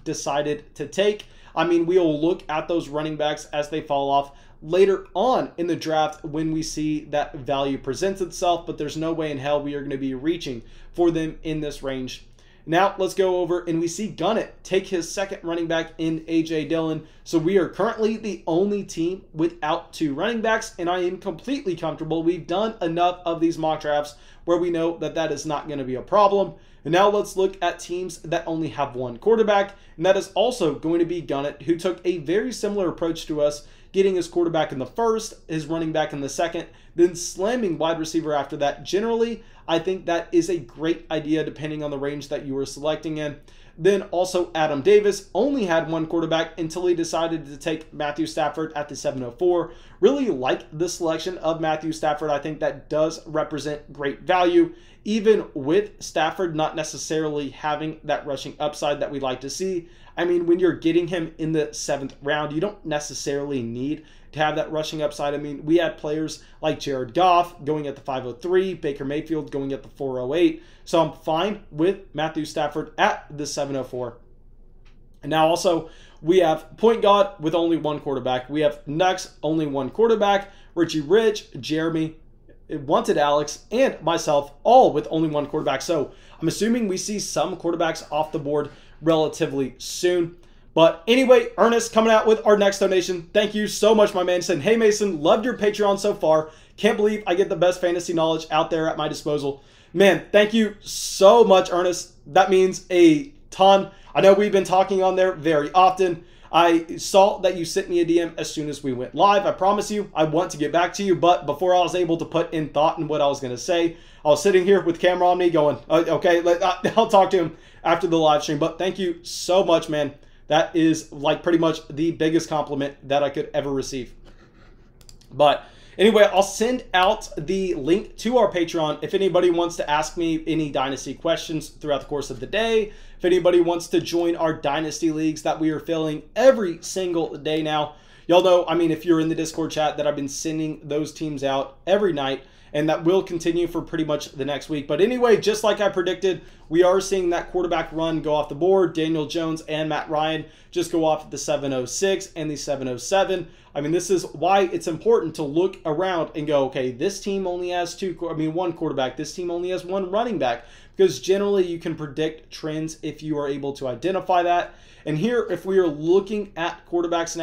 S1: decided to take. I mean, we will look at those running backs as they fall off later on in the draft when we see that value presents itself, but there's no way in hell we are going to be reaching for them in this range. Now let's go over and we see Gunnit take his second running back in A.J. Dillon. So we are currently the only team without two running backs, and I am completely comfortable. We've done enough of these mock drafts where we know that that is not going to be a problem. And now let's look at teams that only have one quarterback, and that is also going to be Gunnit, who took a very similar approach to us, getting his quarterback in the first, his running back in the second, then slamming wide receiver after that. Generally, I think that is a great idea depending on the range that you are selecting in. Then also Adam Davis only had one quarterback until he decided to take Matthew Stafford at the 704. Really like the selection of Matthew Stafford. I think that does represent great value, even with Stafford not necessarily having that rushing upside that we like to see. I mean, when you're getting him in the 7th round, you don't necessarily need to have that rushing upside. I mean, we had players like Jared Goff going at the 503, Baker Mayfield going at the 408. So I'm fine with Matthew Stafford at the 704. And now also, we have Point God with only one quarterback. We have Nux, only one quarterback. Richie Rich, Jeremy, Wanted Alex, and myself, all with only one quarterback. So I'm assuming we see some quarterbacks off the board relatively soon. But anyway, Ernest coming out with our next donation. Thank you so much, my man. Saying, hey, Mason, loved your Patreon so far. Can't believe I get the best fantasy knowledge out there at my disposal. Man, thank you so much, Ernest. That means a ton. I know we've been talking on there very often. I saw that you sent me a DM as soon as we went live. I promise you, I want to get back to you. But before I was able to put in thought in what I was going to say, I was sitting here with camera on me going, okay, I'll talk to him after the live stream. But thank you so much, man. That is like pretty much the biggest compliment that I could ever receive. But anyway, I'll send out the link to our Patreon if anybody wants to ask me any Dynasty questions throughout the course of the day. If anybody wants to join our Dynasty Leagues that we are filling every single day now. Y'all know, I mean, if you're in the Discord chat, that I've been sending those teams out every night. And that will continue for pretty much the next week. But anyway, just like I predicted, we are seeing that quarterback run go off the board. Daniel Jones and Matt Ryan just go off at the 706 and the 707. I mean, this is why it's important to look around and go, okay, this team only has one quarterback. This team only has one running back. Because generally you can predict trends if you are able to identify that. And here, if we are looking at quarterbacks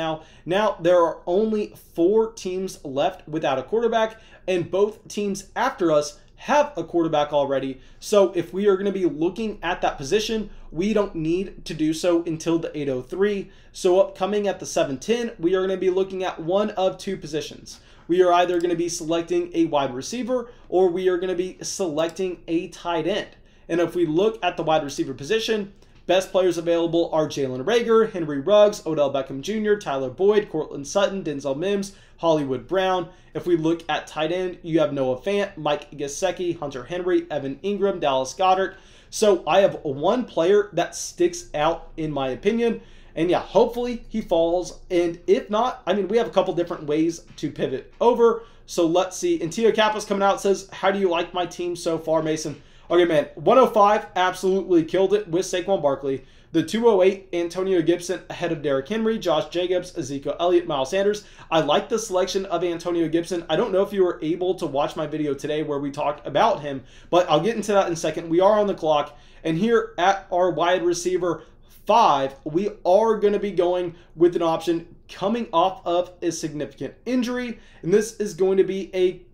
S1: now there are only 4 teams left without a quarterback, and both teams after us have a quarterback already. So if we are going to be looking at that position, we don't need to do so until the 803. So upcoming at the 710, we are going to be looking at one of 2 positions. We are either going to be selecting a wide receiver or we are going to be selecting a tight end. And if we look at the wide receiver position, best players available are Jalen Reagor, Henry Ruggs, Odell Beckham Jr., Tyler Boyd, Courtland Sutton, Denzel Mims, Hollywood Brown. If we look at tight end, you have Noah Fant, Mike Gesicki, Hunter Henry, Evan Ingram, Dallas Goedert. So I have one player that sticks out in my opinion. And yeah, hopefully he falls. And if not, I mean, we have a couple different ways to pivot over. So let's see. And Tio Kappa's coming out, says, how do you like my team so far, Mason? Okay, man, 105 absolutely killed it with Saquon Barkley. The 208, Antonio Gibson ahead of Derrick Henry, Josh Jacobs, Ezekiel Elliott, Miles Sanders. I like the selection of Antonio Gibson. I don't know if you were able to watch my video today where we talked about him, but I'll get into that in a second. We are on the clock, and here at our wide receiver 5, we are going to be going with an option coming off of a significant injury, and this is going to be an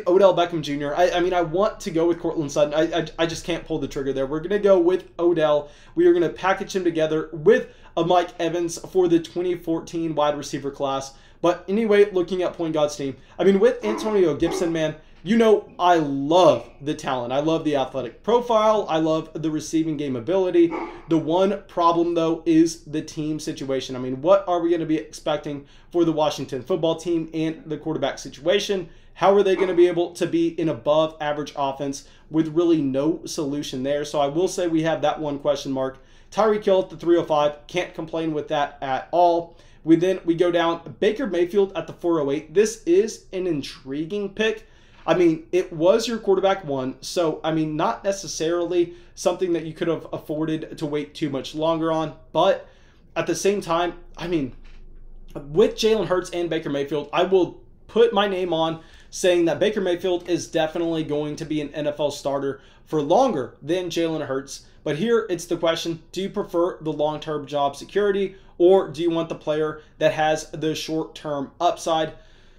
S1: Odell Beckham Jr. I mean, I want to go with Courtland Sutton. I just can't pull the trigger there. We're going to go with Odell. We are going to package him together with a Mike Evans for the 2014 wide receiver class. But anyway, looking at Point God's team, I mean, with Antonio Gibson, man, you know, I love the talent. I love the athletic profile. I love the receiving game ability. The one problem, though, is the team situation. I mean, what are we going to be expecting for the Washington football team and the quarterback situation? How are they going to be able to be an above average offense with really no solution there? So I will say we have that one question mark. Tyreek Hill at the 305. Can't complain with that at all. We go down Baker Mayfield at the 408. This is an intriguing pick. I mean, it was your quarterback 1, so, I mean, not necessarily something that you could have afforded to wait too much longer on, but at the same time, I mean, with Jalen Hurts and Baker Mayfield, I will put my name on saying that Baker Mayfield is definitely going to be an NFL starter for longer than Jalen Hurts. But here it's the question, do you prefer the long-term job security or do you want the player that has the short-term upside?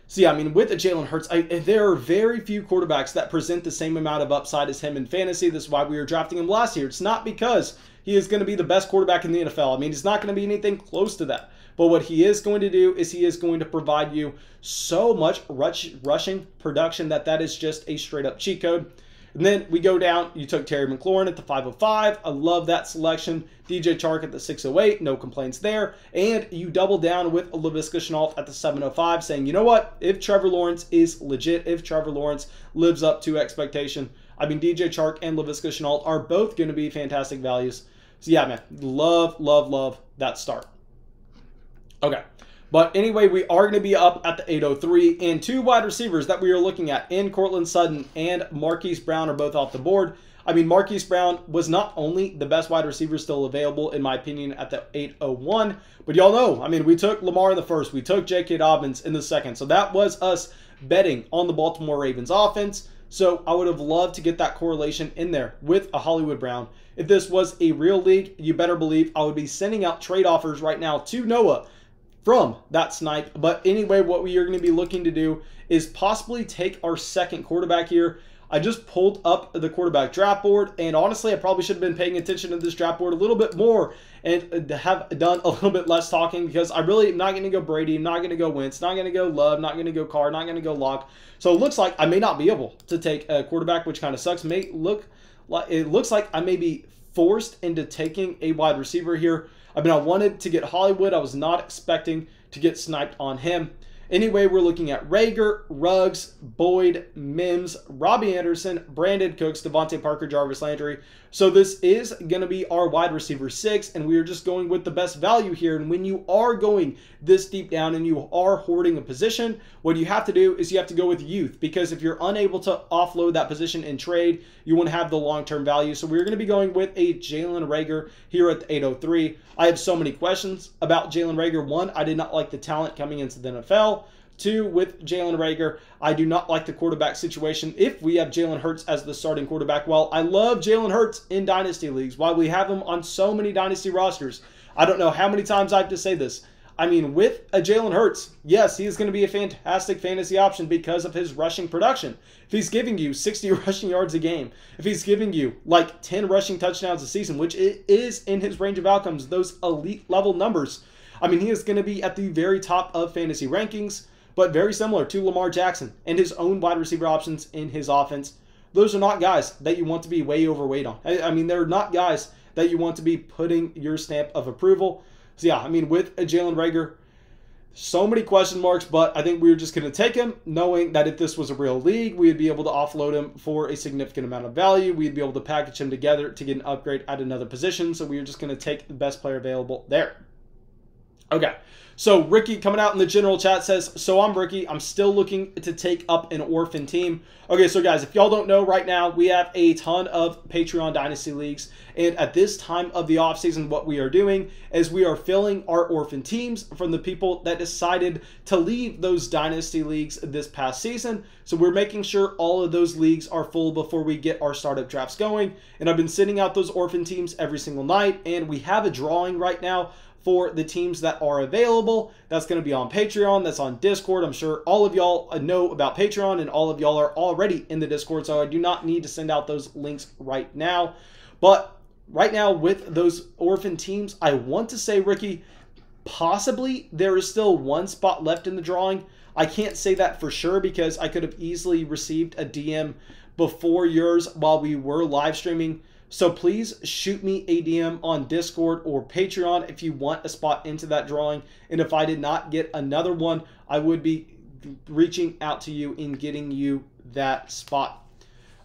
S1: So yeah, I mean, with the Jalen Hurts, there are very few quarterbacks that present the same amount of upside as him in fantasy. This is why we were drafting him last year. It's not because he is going to be the best quarterback in the NFL. I mean, he's not going to be anything close to that. But what he is going to do is he is going to provide you so much rushing production that is just a straight-up cheat code. And then we go down, you took Terry McLaurin at the 505. I love that selection. DJ Chark at the 608, no complaints there. And you double down with Laviska Shenault at the 705, saying, you know what? If Trevor Lawrence is legit, if Trevor Lawrence lives up to expectation, I mean, DJ Chark and Laviska Shenault are both going to be fantastic values. So yeah, man, love that start. Okay. But anyway, we are going to be up at the 803, and 2 wide receivers that we are looking at in Courtland Sutton and Marquise Brown are both off the board. I mean, Marquise Brown was not only the best wide receiver still available, in my opinion, at the 801, but y'all know, I mean, we took Lamar in the first, we took J.K. Dobbins in the second, so that was us betting on the Baltimore Ravens offense. So I would have loved to get that correlation in there with a Hollywood Brown. If this was a real league, you better believe I would be sending out trade offers right now to Noah from that snipe. But anyway, what we are going to be looking to do is possibly take our second quarterback here. I just pulled up the quarterback draft board, and honestly, I probably should have been paying attention to this draft board a little bit more and have done a little bit less talking, because I really am not going to go Brady, I'm not going to go Wentz, not going to go Love, not going to go Carr, not going to go Locke. So it looks like I may not be able to take a quarterback, which kind of sucks. It looks like I may be forced into taking a wide receiver here. I mean, I wanted to get Hollywood. I was not expecting to get sniped on him. Anyway, we're looking at Reagor, Ruggs, Boyd, Mims, Robbie Anderson, Brandon Cooks, Devontae Parker, Jarvis Landry. So this is going to be our wide receiver 6, and we are just going with the best value here. And when you are going this deep down and you are hoarding a position, what you have to do is you have to go with youth, because if you're unable to offload that position in trade, you want to have the long-term value. So we're going to be going with a Jalen Reagor here at the 803. I have so many questions about Jalen Reagor. One, I did not like the talent coming into the NFL. Two, with Jalen Reagor, I do not like the quarterback situation if we have Jalen Hurts as the starting quarterback. While I love Jalen Hurts in dynasty leagues, while we have him on so many dynasty rosters, I don't know how many times I have to say this. I mean, with a Jalen Hurts, yes, he is going to be a fantastic fantasy option because of his rushing production. If he's giving you 60 rushing yards a game, if he's giving you like 10 rushing touchdowns a season, which is in his range of outcomes, those elite level numbers, I mean, he is going to be at the very top of fantasy rankings. But very similar to Lamar Jackson and his own wide receiver options in his offense. Those are not guys that you want to be way overweight on. I mean, they're not guys that you want to be putting your stamp of approval. So yeah, I mean, with a Jalen Reagor, so many question marks, but I think we were just going to take him knowing that if this was a real league, we'd be able to offload him for a significant amount of value. We'd be able to package him together to get an upgrade at another position. So we were just going to take the best player available there. Okay. So Ricky coming out in the general chat says, so I'm Ricky. I'm still looking to take up an orphan team. Okay, so guys, if y'all don't know, right now we have a ton of Patreon Dynasty Leagues. And at this time of the offseason, what we are doing is we are filling our orphan teams from the people that decided to leave those Dynasty Leagues this past season. So we're making sure all of those leagues are full before we get our startup drafts going. And I've been sending out those orphan teams every single night. And we have a drawing right now for the teams that are available. That's going to be on Patreon. That's on Discord. I'm sure all of y'all know about Patreon, and all of y'all are already in the Discord, so I do not need to send out those links right now. But right now, with those orphan teams, I want to say, Ricky, possibly there is still one spot left in the drawing. I can't say that for sure because I could have easily received a DM before yours while we were live streaming. So please shoot me a DM on Discord or Patreon if you want a spot into that drawing. And if I did not get another one, I would be reaching out to you in getting you that spot.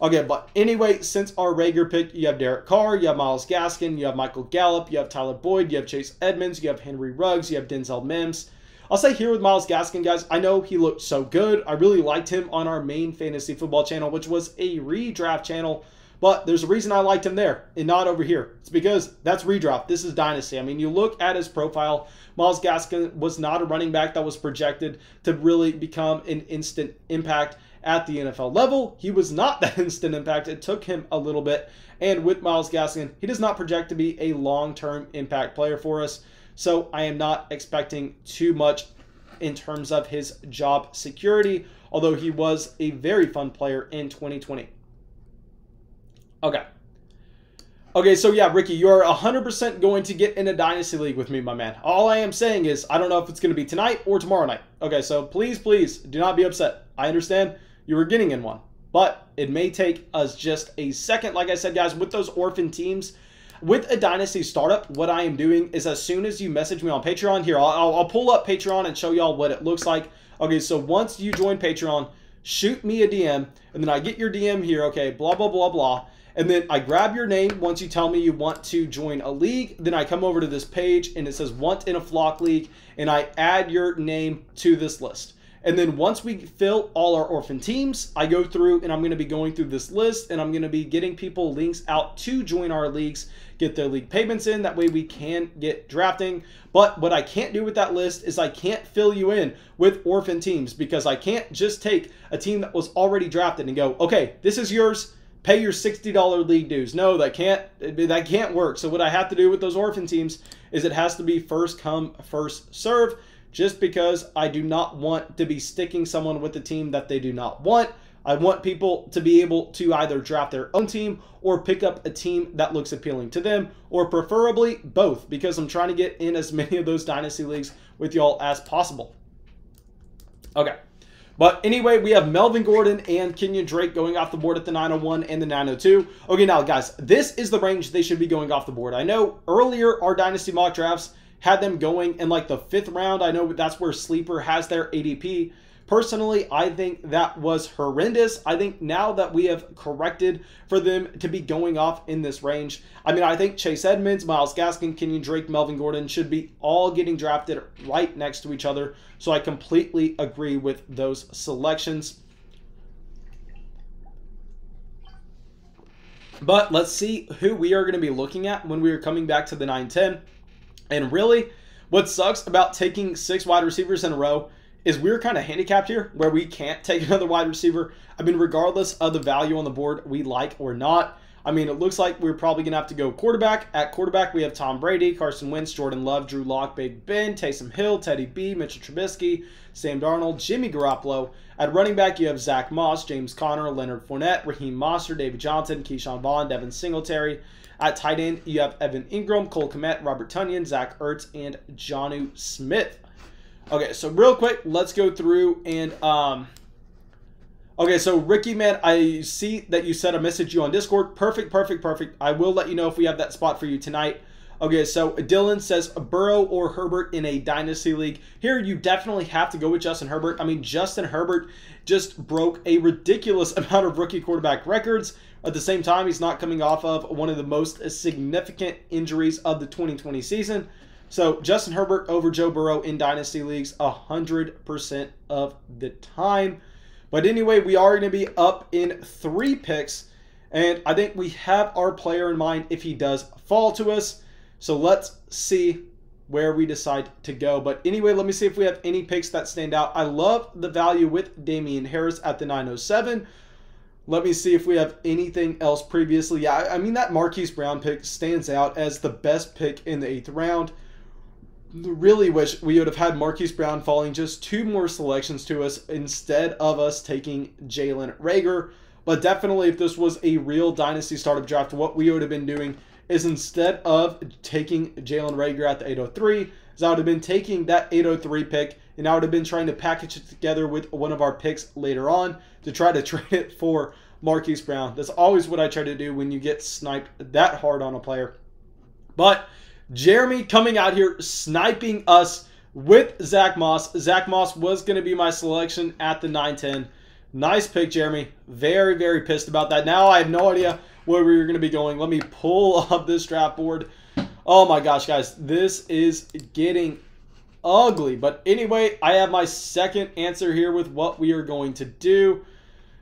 S1: Okay, but anyway, since our Reagor pick, you have Derek Carr, you have Myles Gaskin, you have Michael Gallup, you have Tyler Boyd, you have Chase Edmonds, you have Henry Ruggs, you have Denzel Mims. I'll say here with Myles Gaskin, guys, I know he looked so good. I really liked him on our main fantasy football channel, which was a redraft channel. But there's a reason I liked him there and not over here. It's because that's redraft. This is Dynasty. I mean, you look at his profile, Myles Gaskin was not a running back that was projected to really become an instant impact at the NFL level. He was not that instant impact. It took him a little bit. And with Myles Gaskin, he does not project to be a long-term impact player for us. So I am not expecting too much in terms of his job security, although he was a very fun player in 2020. Okay, so yeah, Ricky, you're 100% going to get in a Dynasty League with me, my man. All I am saying is I don't know if it's going to be tonight or tomorrow night. Okay, so please do not be upset. I understand you were getting in one, but it may take us just a second. Like I said, guys, with those orphan teams, with a Dynasty startup, what I am doing is as soon as you message me on Patreon, here, I'll pull up Patreon and show y'all what it looks like. Okay, so once you join Patreon, shoot me a DM, and then I get your DM here, okay, blah, blah, blah, blah. And then I grab your name once you tell me you want to join a league. Then I come over to this page and it says want in a flock league. And I add your name to this list. And then once we fill all our orphan teams, I go through and I'm going to be going through this list. And I'm going to be getting people links out to join our leagues, get their league payments in. That way we can get drafting. But what I can't do with that list is I can't fill you in with orphan teams. Because I can't just take a team that was already drafted and go, okay, this is yours. pay your $60 league dues. No, that can't work. So what I have to do with those orphan teams is it has to be first come, first serve, just because I do not want to be sticking someone with a team that they do not want. I want people to be able to either draft their own team or pick up a team that looks appealing to them, or preferably both, because I'm trying to get in as many of those dynasty leagues with y'all as possible. Okay. But anyway, we have Melvin Gordon and Kenyon Drake going off the board at the 901 and the 902. Okay, now guys, this is the range they should be going off the board. I know earlier our dynasty mock drafts had them going in like the 5th round. I know that's where Sleeper has their ADP. Personally, I think that was horrendous. I think now that we have corrected for them to be going off in this range, I mean, I think Chase Edmonds, Myles Gaskin, Kenyon Drake, Melvin Gordon should be all getting drafted right next to each other. So I completely agree with those selections. But let's see who we are going to be looking at when we are coming back to the 9-10. And really, what sucks about taking 6 wide receivers in a row is we're kind of handicapped here where we can't take another wide receiver. I mean, regardless of the value on the board we like or not. I mean, it looks like we're probably going to have to go quarterback. At quarterback, we have Tom Brady, Carson Wentz, Jordan Love, Drew Lock, Big Ben, Taysom Hill, Teddy B, Mitchell Trubisky, Sam Darnold, Jimmy Garoppolo. At running back, you have Zach Moss, James Conner, Leonard Fournette, Raheem Mostert, David Johnson, Keyshawn Vaughn, Devin Singletary. At tight end, you have Evan Ingram, Cole Kmet, Robert Tonyan, Zach Ertz, and Jonnu Smith. Okay, so real quick, let's go through and, okay, so Ricky, man, I see that you said I messaged you on Discord. Perfect. I will let you know if we have that spot for you tonight. Okay, so Dylan says Burrow or Herbert in a dynasty league. Here, you definitely have to go with Justin Herbert. I mean, Justin Herbert just broke a ridiculous amount of rookie quarterback records. At the same time, he's not coming off of one of the most significant injuries of the 2020 season. So Justin Herbert over Joe Burrow in dynasty leagues 100% of the time. But anyway, we are going to be up in 3 picks. And I think we have our player in mind if he does fall to us. So let's see where we decide to go. But anyway, let me see if we have any picks that stand out. I love the value with Damian Harris at the 907. Let me see if we have anything else previously. Yeah, I mean, that Marquise Brown pick stands out as the best pick in the 8th round. Really wish we would have had Marquise Brown falling just 2 more selections to us instead of us taking Jalen Reagor. But definitely, if this was a real dynasty startup draft, what we would have been doing is instead of taking Jalen Reagor at the 803, is I would have been taking that 803 pick, and I would have been trying to package it together with one of our picks later on to try to trade it for Marquise Brown. That's always what I try to do when you get sniped that hard on a player. But Jeremy coming out here sniping us with Zach Moss. Zach Moss was going to be my selection at the 9-10. Nice pick, Jeremy. Very pissed about that. Now I have no idea where we were going to be going. Let me pull up this draft board. Oh my gosh, guys. This is getting ugly. But anyway, I have my second answer here with what we are going to do.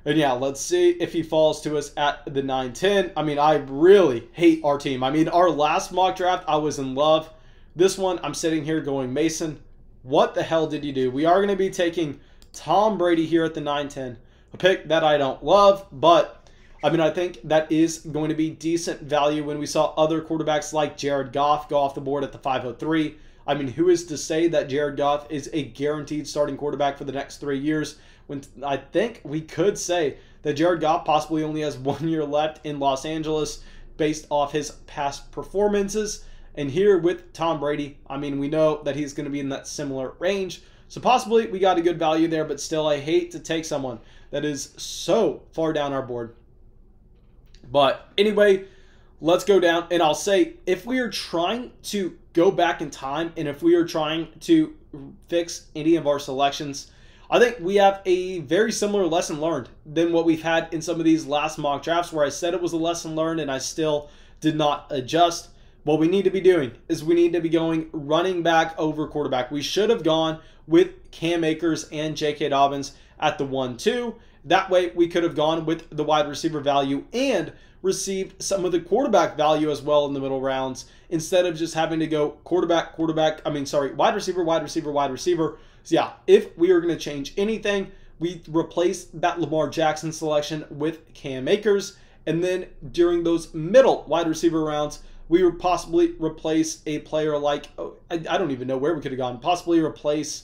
S1: And yeah, let's see if he falls to us at the 9-10. I mean, I really hate our team. I mean, our last mock draft, I was in love. This one, I'm sitting here going, Mason, what the hell did you do? We are going to be taking Tom Brady here at the 9-10. A pick that I don't love, but I mean, I think that is going to be decent value when we saw other quarterbacks like Jared Goff go off the board at the 503. I mean, who is to say that Jared Goff is a guaranteed starting quarterback for the next 3 years? When I think we could say that Jared Goff possibly only has 1 year left in Los Angeles based off his past performances. And here with Tom Brady, I mean, we know that he's going to be in that similar range. So possibly we got a good value there, but still I hate to take someone that is so far down our board. But anyway, let's go down. And I'll say, if we are trying to go back in time and if we are trying to fix any of our selections, I think we have a very similar lesson learned than what we've had in some of these last mock drafts where I said it was a lesson learned and I still did not adjust. What we need to be doing is we need to be going running back over quarterback. We should have gone with Cam Akers and J.K. Dobbins at the 1-2. That way we could have gone with the wide receiver value and received some of the quarterback value as well in the middle rounds instead of just having to go wide receiver. So yeah, if we are going to change anything, we replace that Lamar Jackson selection with Cam Akers And then during those middle wide receiver rounds, we would possibly replace a player like, I don't even know where we could have gone. Possibly replace,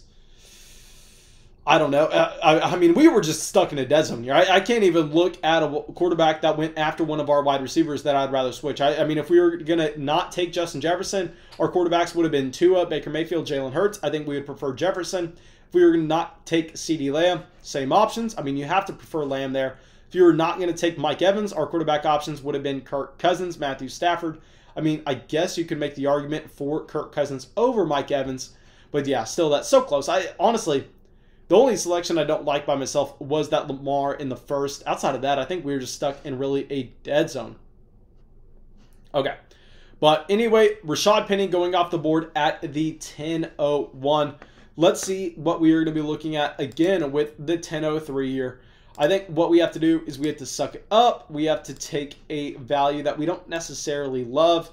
S1: I don't know. I mean, we were just stuck in a dead zone here. I can't even look at a quarterback that went after one of our wide receivers that I'd rather switch. I mean, if we were going to not take Justin Jefferson, our quarterbacks would have been Tua, Baker Mayfield, Jalen Hurts. I think we would prefer Jefferson. If we were going to not take CeeDee Lamb, same options. I mean, you have to prefer Lamb there. If you were not going to take Mike Evans, our quarterback options would have been Kirk Cousins, Matthew Stafford. I mean, I guess you could make the argument for Kirk Cousins over Mike Evans. But yeah, still, that's so close. Honestly, the only selection I don't like by myself was that Lamar in the first. Outside of that, I think we were just stuck in really a dead zone. Okay. But anyway, Rashad Penny going off the board at the 10:01. Let's see what we are going to be looking at again with the 10:03 here. I think what we have to do is we have to suck it up. We have to take a value that we don't necessarily love.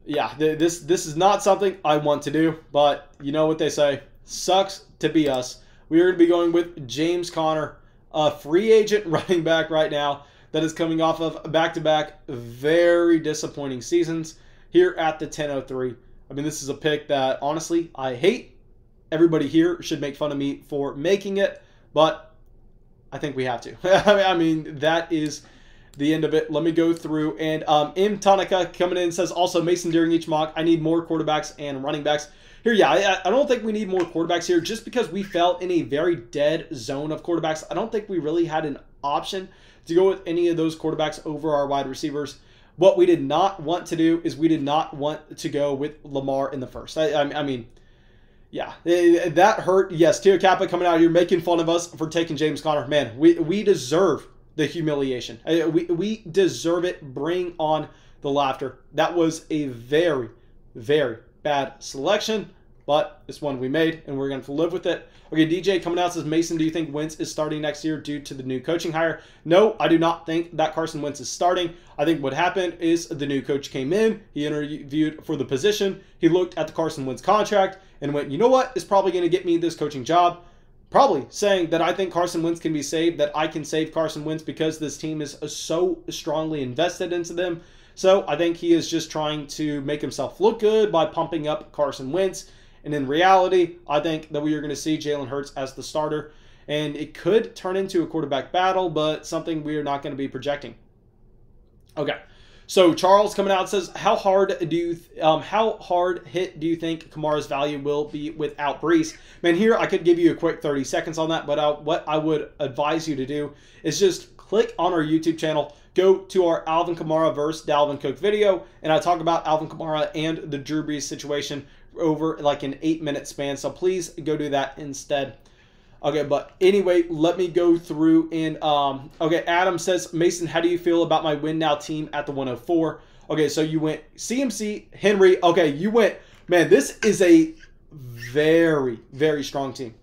S1: Yeah, this is not something I want to do, but you know what they say. Sucks to be us. We are going to be going with James Conner, a free agent running back right now that is coming off of back-to-back very disappointing seasons here at the 10:03. I mean, this is a pick that, honestly, I hate. Everybody here should make fun of me for making it, but I think we have to. I mean, that is the end of it. Let me go through. And M. Tanaka coming in says, also, Mason, during each mock, I need more quarterbacks and running backs. Here, yeah, I don't think we need more quarterbacks here just because we fell in a very dead zone of quarterbacks. I don't think we really had an option to go with any of those quarterbacks over our wide receivers. What we did not want to do is we did not want to go with Lamar in the first. I mean, yeah, that hurt. Yes, Tio Kappa coming out here making fun of us for taking James Conner. Man, we deserve the humiliation. We deserve it. Bring on the laughter. That was a very, very bad selection, but it's one we made, and we're going to live with it. Okay, DJ coming out says, Mason, do you think Wentz is starting next year due to the new coaching hire? No, I do not think that Carson Wentz is starting. I think what happened is the new coach came in, he interviewed for the position, he looked at the Carson Wentz contract, and went, you know what, it's probably going to get me this coaching job. Probably saying that I think Carson Wentz can be saved, that I can save Carson Wentz because this team is so strongly invested into them. So I think he is just trying to make himself look good by pumping up Carson Wentz. And in reality, I think that we are going to see Jalen Hurts as the starter. And it could turn into a quarterback battle, but something we are not going to be projecting. Okay. So Charles coming out says, how hard hit do you think Kamara's value will be without Brees? Man, here I could give you a quick 30 seconds on that, but what I would advise you to do is just click on our YouTube channel, go to our Alvin Kamara versus Dalvin Cook video, and I talk about Alvin Kamara and the Drew Brees situation over like an 8-minute span. So please go do that instead. Okay, but anyway, let me go through and, okay, Adam says, Mason, how do you feel about my win now team at the 104? Okay, so you went CMC, Henry. Okay, you went, man, this is a very, very strong team.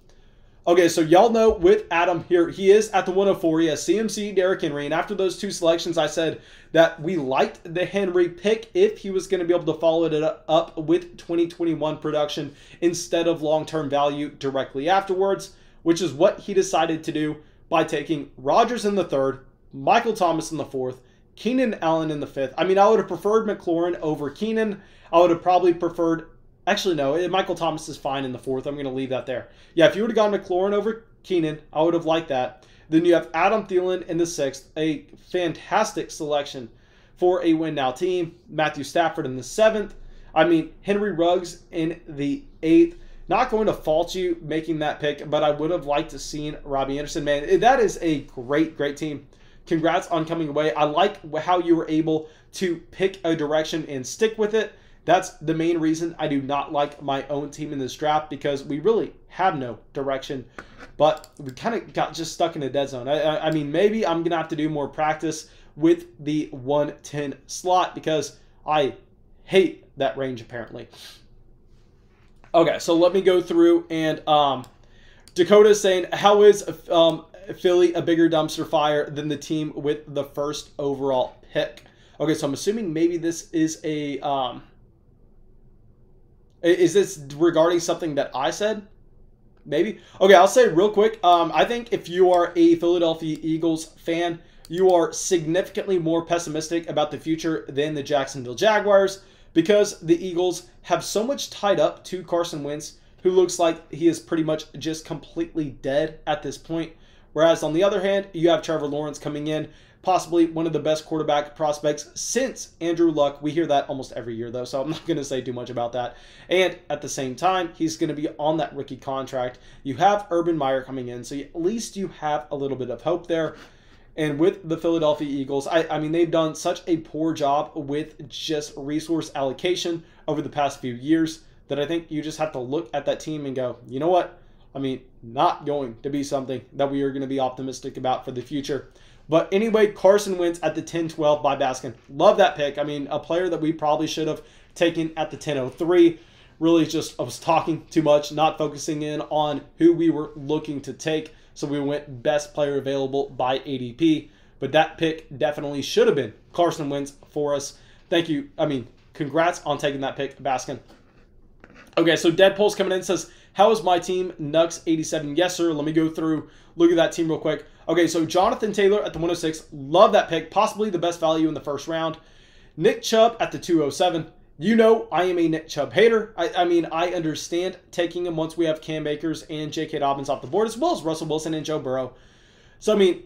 S1: Okay, so y'all know with Adam here, he is at the 104. He has CMC, Derrick Henry, and after those two selections, I said that we liked the Henry pick if he was going to be able to follow it up with 2021 production instead of long-term value directly afterwards, which is what he decided to do by taking Rodgers in the third, Michael Thomas in the fourth, Keenan Allen in the fifth. I mean, I would have preferred McLaurin over Keenan. I would have probably preferred, actually no, Michael Thomas is fine in the fourth. I'm going to leave that there. Yeah, if you would have gone McLaurin over Keenan, I would have liked that. Then you have Adam Thielen in the sixth, a fantastic selection for a win now team. Matthew Stafford in the seventh. I mean, Henry Ruggs in the eighth. Not going to fault you making that pick, but I would have liked to seen Robbie Anderson. Man, that is a great, great team. Congrats on coming away. I like how you were able to pick a direction and stick with it. That's the main reason I do not like my own team in this draft, because we really have no direction. But we kind of got just stuck in a dead zone. I mean, maybe I'm going to have to do more practice with the 110 slot because I hate that range apparently. Okay, so let me go through and Dakota is saying, how is Philly a bigger dumpster fire than the team with the first overall pick? Okay, so I'm assuming maybe this is a is this regarding something that I said? Maybe. Okay, I'll say real quick. I think if you are a Philadelphia Eagles fan, you are significantly more pessimistic about the future than the Jacksonville Jaguars, because the Eagles have so much tied up to Carson Wentz, who looks like he is pretty much just completely dead at this point. Whereas on the other hand, you have Trevor Lawrence coming in, possibly one of the best quarterback prospects since Andrew Luck. We hear that almost every year, though, so I'm not going to say too much about that. And at the same time, he's going to be on that rookie contract. You have Urban Meyer coming in, so at least you have a little bit of hope there. And with the Philadelphia Eagles, I mean, they've done such a poor job with just resource allocation over the past few years that I think you just have to look at that team and go, you know what? I mean, not going to be something that we are going to be optimistic about for the future. But anyway, Carson Wentz at the 10-12 by Baskin. Love that pick. I mean, a player that we probably should have taken at the 10-03. Really just, I was talking too much, not focusing in on who we were looking to take. So we went best player available by ADP. But that pick definitely should have been Carson Wentz for us. Thank you. I mean, congrats on taking that pick, Baskin. Okay, so Deadpool's coming in, says, how is my team? Nux87. Yes, sir. Let me go through, look at that team real quick. Okay, so Jonathan Taylor at the 106. Love that pick. Possibly the best value in the first round. Nick Chubb at the 207. You know I am a Nick Chubb hater. I mean, I understand taking him once we have Cam Akers and J.K. Dobbins off the board, as well as Russell Wilson and Joe Burrow. So, I mean,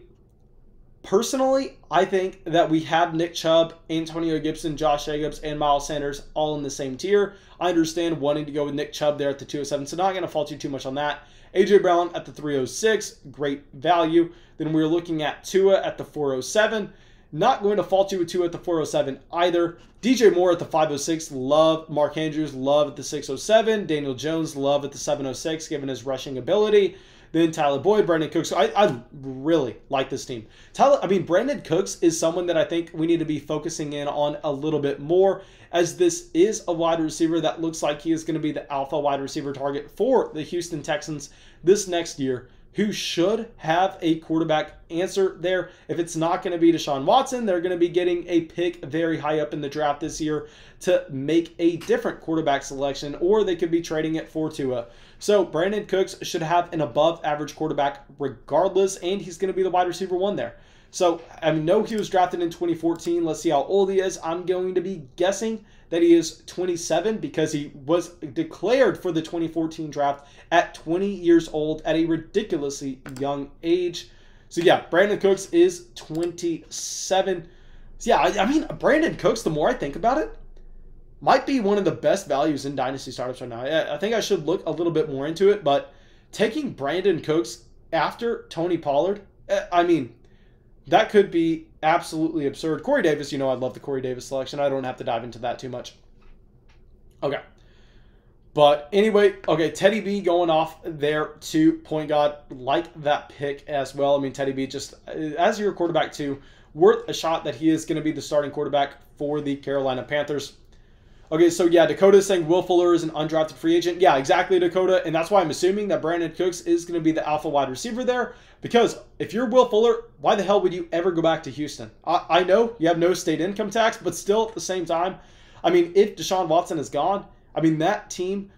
S1: personally, I think that we have Nick Chubb, Antonio Gibson, Josh Jacobs, and Miles Sanders all in the same tier. I understand wanting to go with Nick Chubb there at the 207, so not going to fault you too much on that. A.J. Brown at the 306, great value. Then we're looking at Tua at the 407. Not going to fault you with Tua at the 407 either. DJ Moore at the 506, love. Mark Andrews, love at the 607. Daniel Jones, love at the 706, given his rushing ability. Then Tyler Boyd, Brandon Cooks. So I really like this team. Brandon Cooks is someone that I think we need to be focusing in on a little bit more, as this is a wide receiver that looks like he is going to be the alpha wide receiver target for the Houston Texans this next year, who should have a quarterback answer there. If it's not going to be Deshaun Watson, they're going to be getting a pick very high up in the draft this year to make a different quarterback selection, or they could be trading it for Tua. So Brandon Cooks should have an above average quarterback regardless, and he's going to be the wide receiver one there. So I know he was drafted in 2014. Let's see how old he is. I'm going to be guessing that he is 27 because he was declared for the 2014 draft at 20 years old at a ridiculously young age. So yeah, Brandon Cooks is 27. So yeah, Brandon Cooks, the more I think about it, might be one of the best values in Dynasty startups right now. I think I should look a little bit more into it, but taking Brandon Cooks after Tony Pollard, that could be absolutely absurd. Corey Davis, I love the Corey Davis selection. I don't have to dive into that too much. Okay. But anyway, okay, Teddy B going off there to point guard. Like that pick as well. Teddy B just, as your quarterback too, worth a shot that he is going to be the starting quarterback for the Carolina Panthers. Okay, so yeah, Dakota is saying Will Fuller is an undrafted free agent. Yeah, exactly, Dakota. And that's why I'm assuming that Brandon Cooks is going to be the alpha wide receiver there. Because if you're Will Fuller, why the hell would you ever go back to Houston? I know you have no state income tax, but still at the same time, if Deshaun Watson is gone, that team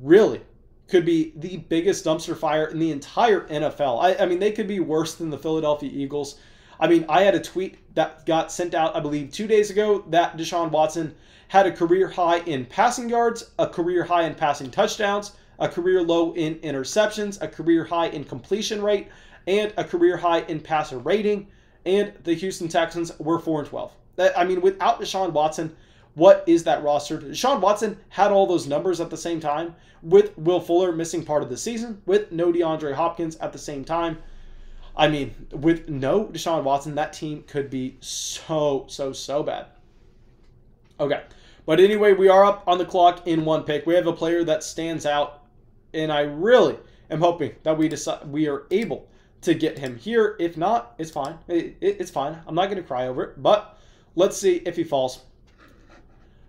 S1: really could be the biggest dumpster fire in the entire NFL. They could be worse than the Philadelphia Eagles. I had a tweet that got sent out, I believe, 2 days ago that Deshaun Watson had a career high in passing yards, a career high in passing touchdowns, a career low in interceptions, a career high in completion rate, and a career high in passer rating, and the Houston Texans were 4-12. Without Deshaun Watson, what is that roster? Deshaun Watson had all those numbers at the same time, with Will Fuller missing part of the season, with no DeAndre Hopkins at the same time. With no Deshaun Watson, that team could be so bad. Okay, but anyway, we are up on the clock in one pick. We have a player that stands out, and I really am hoping that we are able to get him here. If not, it's fine. It's fine. I'm not going to cry over it, but let's see if he falls.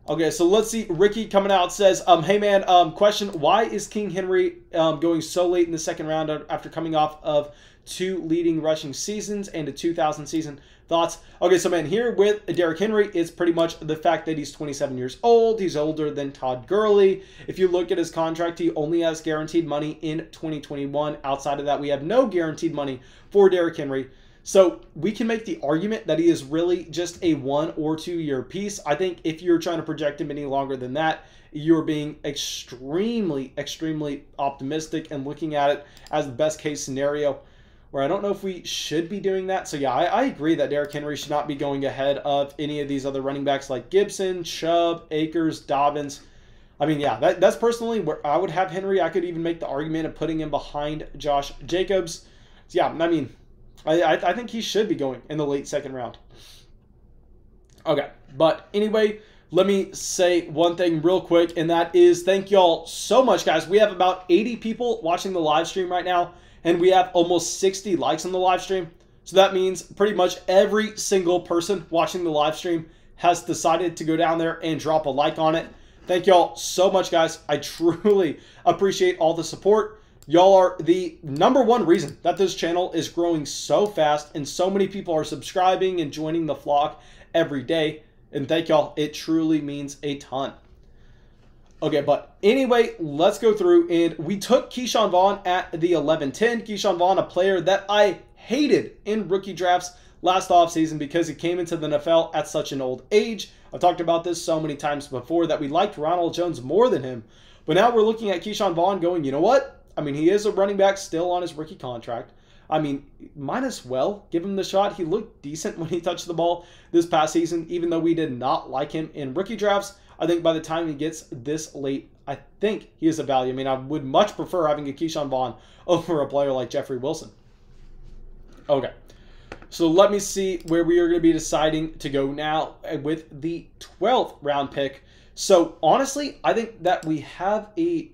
S1: Okay, so let's see. Ricky coming out says, hey man, question, why is King Henry going so late in the second round after coming off of 2 leading rushing seasons and a 2,000 season? Thoughts? Okay, so man, here with Derrick Henry, it's pretty much the fact that he's 27 years old. He's older than Todd Gurley. If you look at his contract, he only has guaranteed money in 2021. Outside of that, we have no guaranteed money for Derrick Henry. So we can make the argument that he is really just a 1 or 2 year piece. I think if you're trying to project him any longer than that, you're being extremely, extremely optimistic and looking at it as the best case scenario, where I don't know if we should be doing that. So yeah, I agree that Derrick Henry should not be going ahead of any of these other running backs like Gibson, Chubb, Akers, Dobbins. I mean, yeah, that's personally where I would have Henry. I could even make the argument of putting him behind Josh Jacobs. So yeah, I mean, I think he should be going in the late second round. Okay, but anyway, let me say one thing real quick, and that is thank y'all so much, guys. We have about 80 people watching the live stream right now, and we have almost 60 likes on the live stream. So that means pretty much every single person watching the live stream has decided to go down there and drop a like on it. Thank y'all so much, guys. I truly appreciate all the support. Y'all are the #1 reason that this channel is growing so fast and so many people are subscribing and joining the flock every day. And thank y'all. It truly means a ton. Okay, but anyway, let's go through. And we took Keyshawn Vaughn at the 11-10. Keyshawn Vaughn, a player that I hated in rookie drafts last offseason because he came into the NFL at such an old age. I've talked about this so many times before that we liked Ronald Jones more than him. But now we're looking at Keyshawn Vaughn going, you know what? I mean, he is a running back still on his rookie contract. I mean, might as well give him the shot. He looked decent when he touched the ball this past season, even though we did not like him in rookie drafts. I think by the time he gets this late, I think he is a value. I mean, I would much prefer having a Keyshawn Vaughn over a player like Jeffrey Wilson. Okay, so let me see where we are going to be deciding to go now with the 12th round pick. So honestly, I think that we have a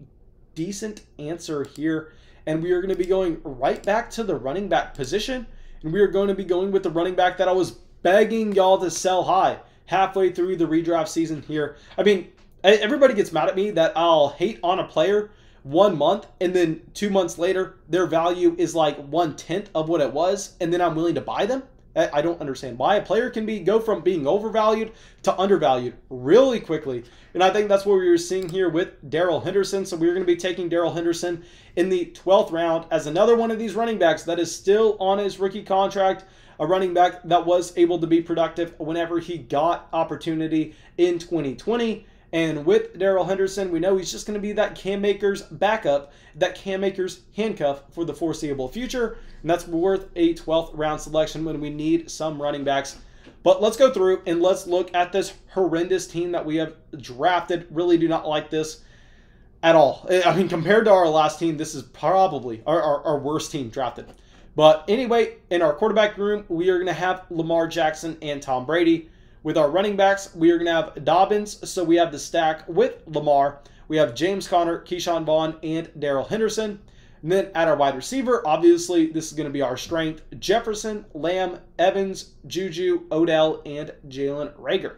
S1: decent answer here, and we are going to be going right back to the running back position, and we are going to be going with the running back that I was begging y'all to sell high halfway through the redraft season here. I mean, everybody gets mad at me that I'll hate on a player 1 month and then 2 months later their value is like 1/10 of what it was, and then I'm willing to buy them. I don't understand why a player can go from being overvalued to undervalued really quickly. And I think that's what we were seeing here with Darrell Henderson. So we're going to be taking Darrell Henderson in the 12th round as another one of these running backs that is still on his rookie contract, a running back that was able to be productive whenever he got opportunity in 2020. And with Darrell Henderson, we know he's just going to be that Cam Akers backup, that Cam Akers handcuff for the foreseeable future. And that's worth a 12th round selection when we need some running backs. But let's go through and let's look at this horrendous team that we have drafted. Really do not like this at all. I mean, compared to our last team, this is probably our worst team drafted. But anyway, in our quarterback room, we are going to have Lamar Jackson and Tom Brady. With our running backs, we are going to have Dobbins, so we have the stack with Lamar. We have James Conner, Keyshawn Vaughn, and Darrell Henderson. And then at our wide receiver, obviously, this is going to be our strength. Jefferson, Lamb, Evans, Juju, Odell, and Jalen Reagor.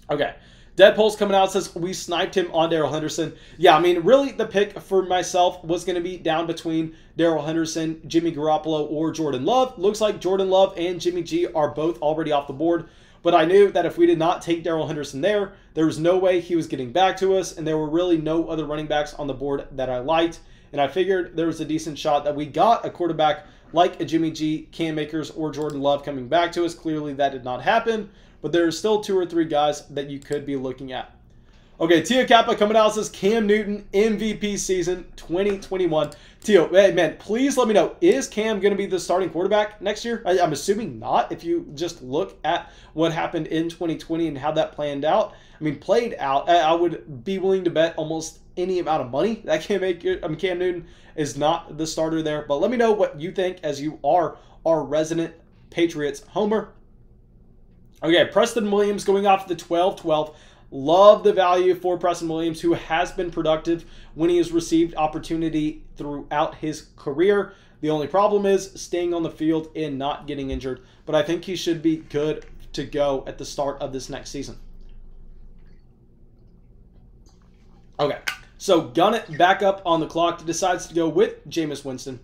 S1: Okay, Deadpool's coming out, says we sniped him on Darrell Henderson. Yeah, I mean, really, the pick for myself was going to be down between Darrell Henderson, Jimmy Garoppolo, or Jordan Love. Looks like Jordan Love and Jimmy G are both already off the board. But I knew that if we did not take Darrell Henderson there was no way he was getting back to us, and there were really no other running backs on the board that I liked. And I figured there was a decent shot that we got a quarterback like a Jimmy G, Cam Akers, or Jordan Love coming back to us. Clearly that did not happen, but there are still 2 or 3 guys that you could be looking at. Okay, Tio Kappa coming out, says Cam Newton MVP season 2021. Tio, hey man, please let me know, is Cam going to be the starting quarterback next year? I'm assuming not if you just look at what happened in 2020 and how that planned out. I mean, played out, I would be willing to bet almost any amount of money that Cam Newton is not the starter there. But let me know what you think, as you are our resident Patriots homer. Okay, Preston Williams going off the 12-12. Love the value for Preston Williams, who has been productive when he has received opportunity throughout his career. The only problem is staying on the field and not getting injured. But I think he should be good to go at the start of this next season. Okay, so Gunnett back up on the clock, decides to go with Jameis Winston.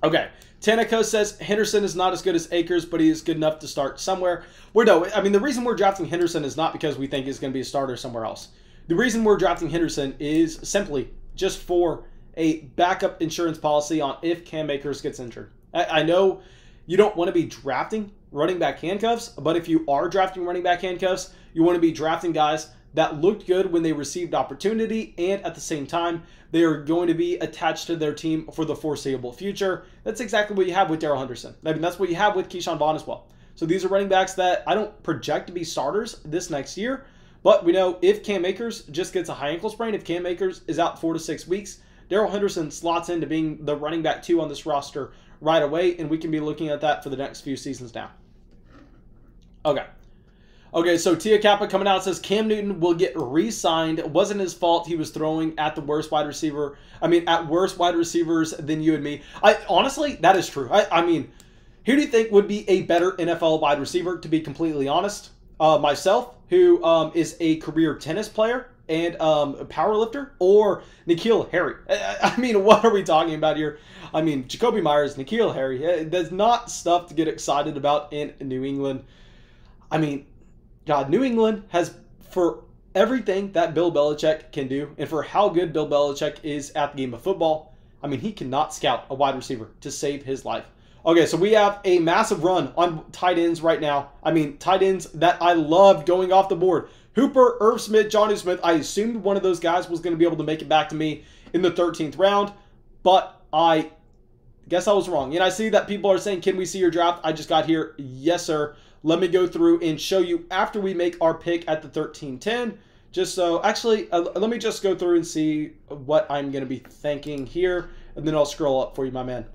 S1: Okay, Tanaka says Henderson is not as good as Akers, but he is good enough to start somewhere. I mean, the reason we're drafting Henderson is not because we think he's going to be a starter somewhere else. The reason we're drafting Henderson is simply just for a backup insurance policy on if Cam Akers gets injured. I know you don't want to be drafting running back handcuffs. But if you are drafting running back handcuffs, you want to be drafting guys that looked good when they received opportunity, and at the same time, they are going to be attached to their team for the foreseeable future. That's exactly what you have with Darrell Henderson. I mean, that's what you have with Keyshawn Vaughn as well. So these are running backs that I don't project to be starters this next year, but we know if Cam Akers just gets a high ankle sprain, if Cam Akers is out 4 to 6 weeks, Darrell Henderson slots into being the running back 2 on this roster right away, and we can be looking at that for the next few seasons now. Okay, so Tia Kappa coming out says Cam Newton will get re-signed. It wasn't his fault. He was throwing at the worst wide receiver. I mean, at worse wide receivers than you and me. Honestly, that is true. I mean, who do you think would be a better NFL wide receiver, to be completely honest? Myself, who is a career tennis player and a power lifter, or N'Keal Harry? I mean, what are we talking about here? I mean, Jacoby Myers, N'Keal Harry. There's not stuff to get excited about in New England. I mean, God, New England has, for everything that Bill Belichick can do, and for how good Bill Belichick is at the game of football, I mean, he cannot scout a wide receiver to save his life. Okay, so we have a massive run on tight ends right now. I mean, tight ends that I love going off the board. Hooper, Irv Smith, Jonnu Smith. I assumed one of those guys was going to be able to make it back to me in the 13th round, but I guess I was wrong. And I see that people are saying, can we see your draft? I just got here. Yes, sir. Let me go through and show you after we make our pick at the 13-10. Just so, actually, let me just go through and see what I'm going to be thinking here, and then I'll scroll up for you, my man.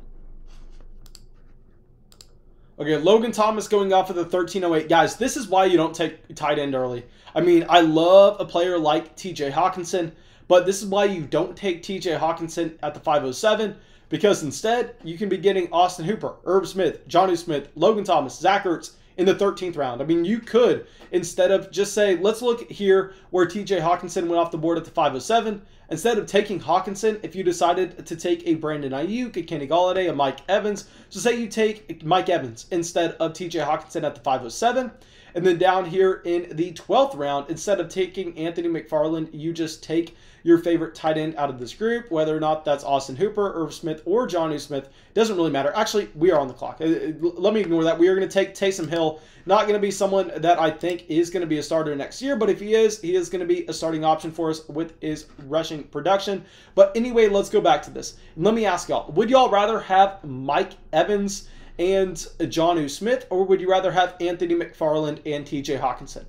S1: Okay, Logan Thomas going off of the 13-08. Guys, this is why you don't take tight end early. I mean, I love a player like TJ Hawkinson, but this is why you don't take TJ Hawkinson at the 507, because instead, you can be getting Austin Hooper, Irv Smith, Jonnu Smith, Logan Thomas, Zach Ertz in the 13th round. I mean, you could, instead of just say, let's look here where TJ Hawkinson went off the board at the 507, instead of taking Hawkinson, if you decided to take a Brandon Ayuk, a Kenny Golladay, a Mike Evans, so say you take Mike Evans instead of TJ Hawkinson at the 507, and then down here in the 12th round, instead of taking Anthony McFarland, you just take your favorite tight end out of this group, whether or not that's Austin Hooper, Irv Smith, or Jonnu Smith. Doesn't really matter. Actually, we are on the clock. Let me ignore that. We are going to take Taysom Hill. Not going to be someone that I think is going to be a starter next year, but if he is going to be a starting option for us with his rushing production. But anyway, let's go back to this. Let me ask y'all, would y'all rather have Mike Evans and Jonnu Smith, or would you rather have Anthony McFarland and TJ Hawkinson?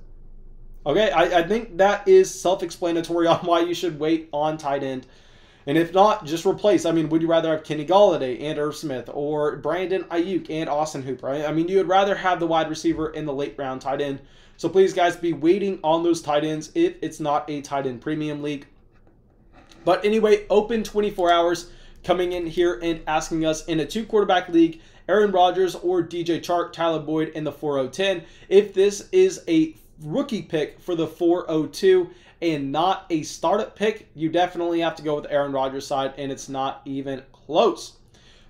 S1: Okay, I think that is self-explanatory on why you should wait on tight end. And if not, just replace. I mean, would you rather have Kenny Golladay and Irv Smith, or Brandon Ayuk and Austin Hooper? I mean, you would rather have the wide receiver in the late round tight end. So please, guys, be waiting on those tight ends if it's not a tight end premium league. But anyway, open 24 hours coming in here and asking us in a 2-quarterback league, Aaron Rodgers or DJ Chark, Tyler Boyd in the 4-0-10. If this is a rookie pick for the 4-0-2 and not a startup pick, you definitely have to go with the Aaron Rodgers side, and it's not even close.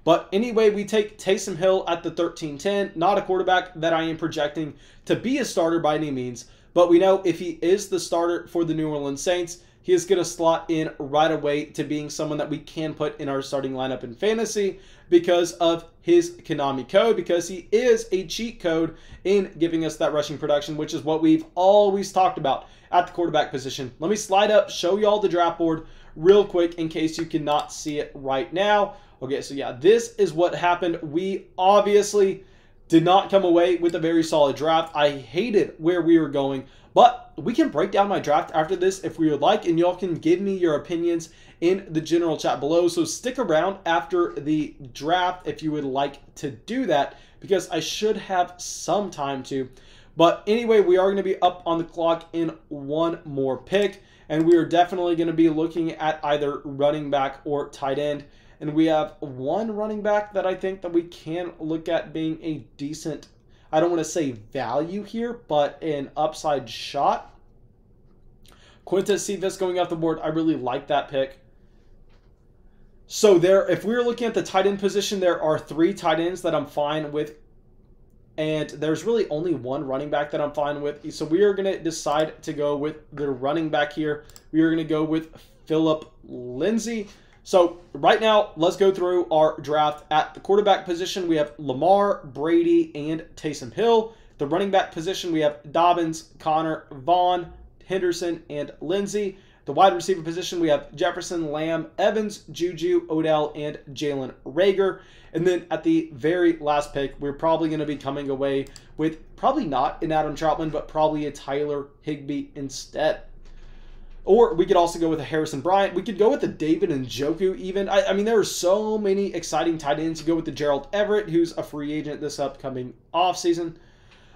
S1: But anyway, we take Taysom Hill at the 13-10, not a quarterback that I am projecting to be a starter by any means, but we know if he is the starter for the New Orleans Saints, he is going to slot in right away to being someone that we can put in our starting lineup in fantasy because of his Konami code, because he is a cheat code in giving us that rushing production, which is what we've always talked about at the quarterback position. Let me slide up, show you all the draft board real quick in case you cannot see it right now. Okay, so yeah, this is what happened. We obviously did not come away with a very solid draft. I hated where we were going, but we can break down my draft after this if we would like, and y'all can give me your opinions in the general chat below. So stick around after the draft if you would like to do that, because I should have some time to. But anyway, we are going to be up on the clock in one more pick, and we are definitely going to be looking at either running back or tight end. And we have one running back that I think that we can look at being a decent, I don't want to say value here, but an upside shot. Quintez Cephas going off the board. I really like that pick. So there, if we're looking at the tight end position, there are 3 tight ends that I'm fine with. And there's really only one running back that I'm fine with. So we are going to decide to go with the running back here. We are going to go with Phillip Lindsay. So right now, let's go through our draft. At the quarterback position, we have Lamar, Brady, and Taysom Hill. The running back position, we have Dobbins, Connor, Vaughn, Henderson, and Lindsey. The wide receiver position, we have Jefferson, Lamb, Evans, Juju, Odell, and Jalen Reagor. And then at the very last pick, we're probably going to be coming away with probably not an Adam Troutman, but probably a Tyler Higbee instead. Or we could also go with a Harrison Bryant. We could go with the David Njoku even. I mean, there are so many exciting tight ends. You go with the Gerald Everett, who's a free agent this upcoming offseason.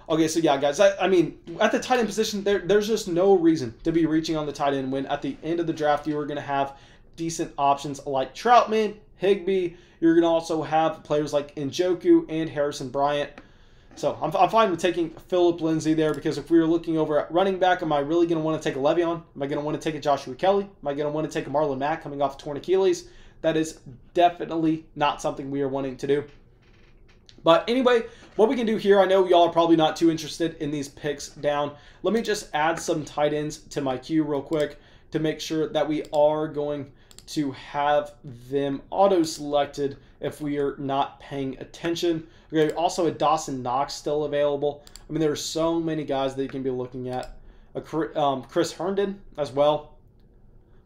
S1: Okay, so yeah, guys, I mean, at the tight end position, there's just no reason to be reaching on the tight end when at the end of the draft, you are going to have decent options like Troutman, Higbee. You're going to also have players like Njoku and Harrison Bryant. So I'm fine with taking Phillip Lindsay there, because if we were looking over at running back, am I really going to want to take a Le'Veon? Am I going to want to take a Joshua Kelly? Am I going to want to take a Marlon Mack coming off torn Achilles? That is definitely not something we are wanting to do. But anyway, what we can do here, I know y'all are probably not too interested in these picks down. Let me just add some tight ends to my queue real quick to make sure that we are going to have them auto-selected if we are not paying attention. Okay, also a Dawson Knox still available. I mean, there are so many guys that you can be looking at. Chris Herndon as well.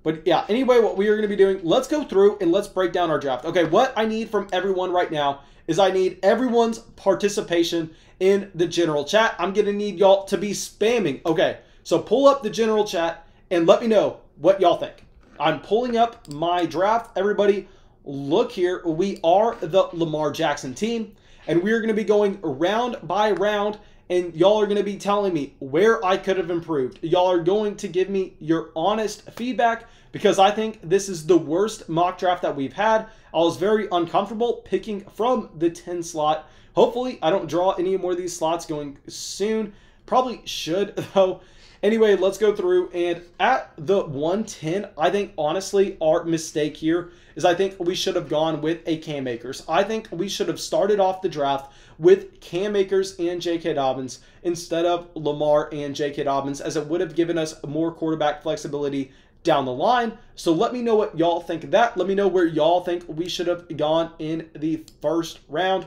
S1: But yeah, anyway, what we are going to be doing, let's go through and let's break down our draft. Okay, what I need from everyone right now is I need everyone's participation in the general chat. I'm going to need y'all to be spamming. Okay, so pull up the general chat and let me know what y'all think. I'm pulling up my draft. Everybody, look here. We are the Lamar Jackson team, and we're going to be going round by round, and y'all are going to be telling me where I could have improved. Y'all are going to give me your honest feedback, because I think this is the worst mock draft that we've had. I was very uncomfortable picking from the 10 slot. Hopefully, I don't draw any more of these slots going soon. Probably should, though. Anyway, let's go through, and at the 110, I think, honestly, our mistake here is I think we should have gone with a Cam Akers. I think we should have started off the draft with Cam Akers and J.K. Dobbins instead of Lamar and J.K. Dobbins, as it would have given us more quarterback flexibility down the line. So let me know what y'all think of that. Let me know where y'all think we should have gone in the first round.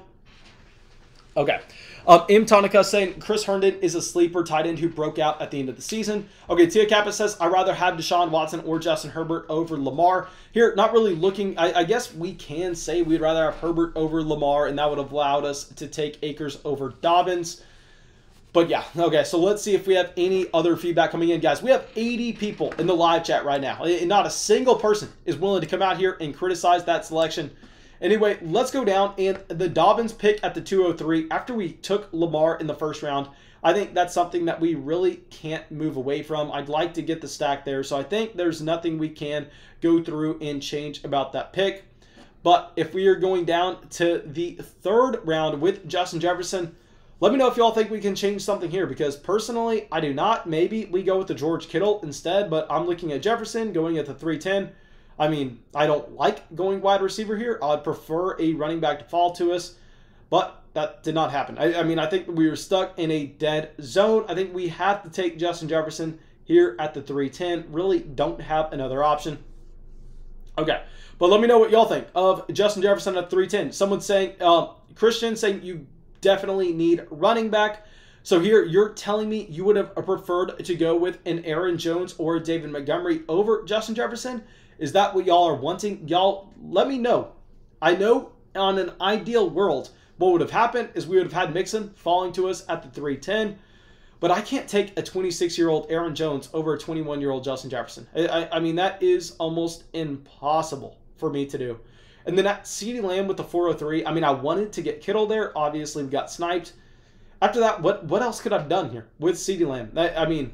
S1: Okay. M. Tonica saying Chris Herndon is a sleeper tight end who broke out at the end of the season. Okay, Tia Kappa says, I'd rather have Deshaun Watson or Justin Herbert over Lamar. Here, not really looking, I guess we can say we'd rather have Herbert over Lamar, and that would have allowed us to take Akers over Dobbins. But yeah, okay, so let's see if we have any other feedback coming in. Guys, we have 80 people in the live chat right now. And not a single person is willing to come out here and criticize that selection. Anyway, let's go down, and the Dobbins pick at the 203, after we took Lamar in the first round, I think that's something that we really can't move away from. I'd like to get the stack there, so I think there's nothing we can go through and change about that pick. But if we are going down to the third round with Justin Jefferson, let me know if y'all think we can change something here, because personally, I do not. Maybe we go with the George Kittle instead, but I'm looking at Jefferson going at the 310. I mean, I don't like going wide receiver here. I'd prefer a running back to fall to us, but that did not happen. I mean, I think we were stuck in a dead zone. I think we have to take Justin Jefferson here at the 310. Really don't have another option. Okay, but let me know what y'all think of Justin Jefferson at 310. Someone saying, Christian saying you definitely need running back. So here, you're telling me you would have preferred to go with an Aaron Jones or David Montgomery over Justin Jefferson? Is that what y'all are wanting? Y'all, let me know. I know on an ideal world, what would have happened is we would have had Mixon falling to us at the 310. But I can't take a 26-year-old Aaron Jones over a 21-year-old Justin Jefferson. I mean, that is almost impossible for me to do. And then at CeeDee Lamb with the 403, I mean, I wanted to get Kittle there. Obviously, we got sniped. After that, what else could I have done here with CeeDee Lamb? I mean,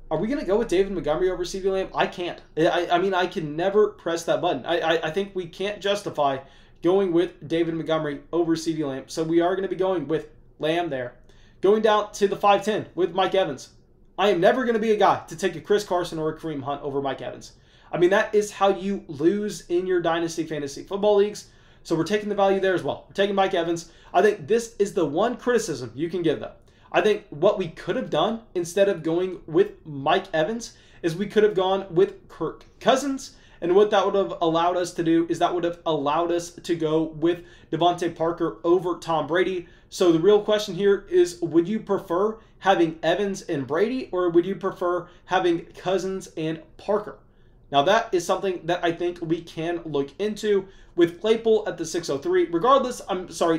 S1: are we going to go with David Montgomery over CeeDee Lamb? I can't. I mean, I can never press that button. I think we can't justify going with David Montgomery over CeeDee Lamb. So we are going to be going with Lamb there. Going down to the 510 with Mike Evans. I am never going to be a guy to take a Chris Carson or a Kareem Hunt over Mike Evans. I mean, that is how you lose in your Dynasty Fantasy Football Leagues. So we're taking the value there as well. We're taking Mike Evans. I think this is the one criticism you can give them. I think what we could have done instead of going with Mike Evans is we could have gone with Kirk Cousins, And what that would have allowed us to do is that would have allowed us to go with Devontae Parker over Tom Brady. So the real question here is, would you prefer having Evans and Brady, or would you prefer having Cousins and Parker? Now that is something that I think we can look into with Claypool at the 603. Regardless,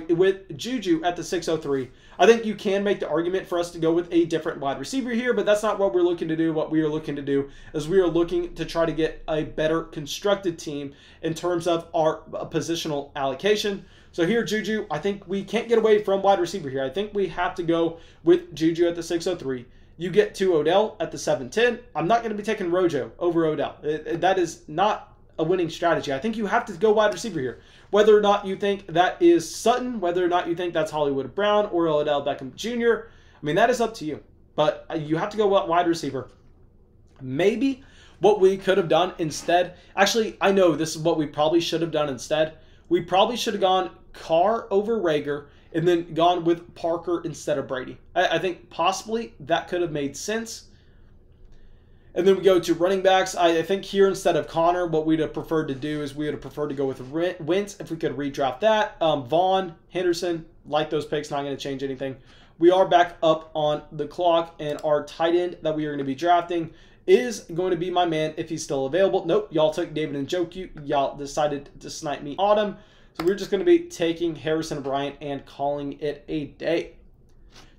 S1: with Juju at the 603, I think you can make the argument for us to go with a different wide receiver here, but that's not what we're looking to do. What we are looking to do is we are looking to try to get a better constructed team in terms of our positional allocation. So here, Juju, I think we can't get away from wide receiver here. I think we have to go with Juju at the 603. You get to Odell at the 710. I'm not going to be taking Rojo over Odell. That is not a winning strategy. I think you have to go wide receiver here. Whether or not you think that is Sutton, whether or not you think that's Hollywood Brown or Odell Beckham Jr., I mean, that is up to you. But you have to go wide receiver. Maybe what we could have done instead, actually, I know this is what we probably should have done instead. We probably should have gone Carr over Rager and then gone with Parker instead of Brady. I think possibly that could have made sense. And then we go to running backs. I think here instead of Connor, what we'd have preferred to do is we would have preferred to go with Wentz if we could redraft that. Vaughn, Henderson, like those picks, not going to change anything. We are back up on the clock, and our tight end that we are going to be drafting is going to be my man if he's still available. Nope, y'all took David Njoku. Y'all decided to snipe me on him. So we're just going to be taking Harrison Bryant and calling it a day.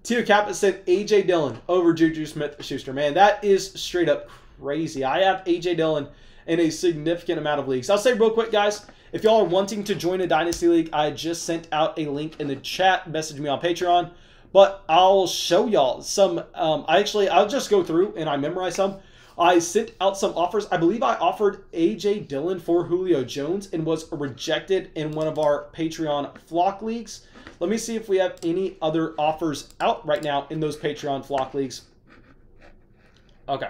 S1: Tio Kappa said A.J. Dillon over Juju Smith-Schuster. Man, that is straight up crazy. I have A.J. Dillon in a significant amount of leagues. I'll say real quick, guys, if y'all are wanting to join a Dynasty League, I just sent out a link in the chat. Message me on Patreon. But I'll show y'all some. I'll just go through and I memorize some. I sent out some offers. I believe I offered A.J. Dillon for Julio Jones and was rejected in one of our Patreon flock leagues. Let me see if we have any other offers out right now in those Patreon flock leagues. Okay.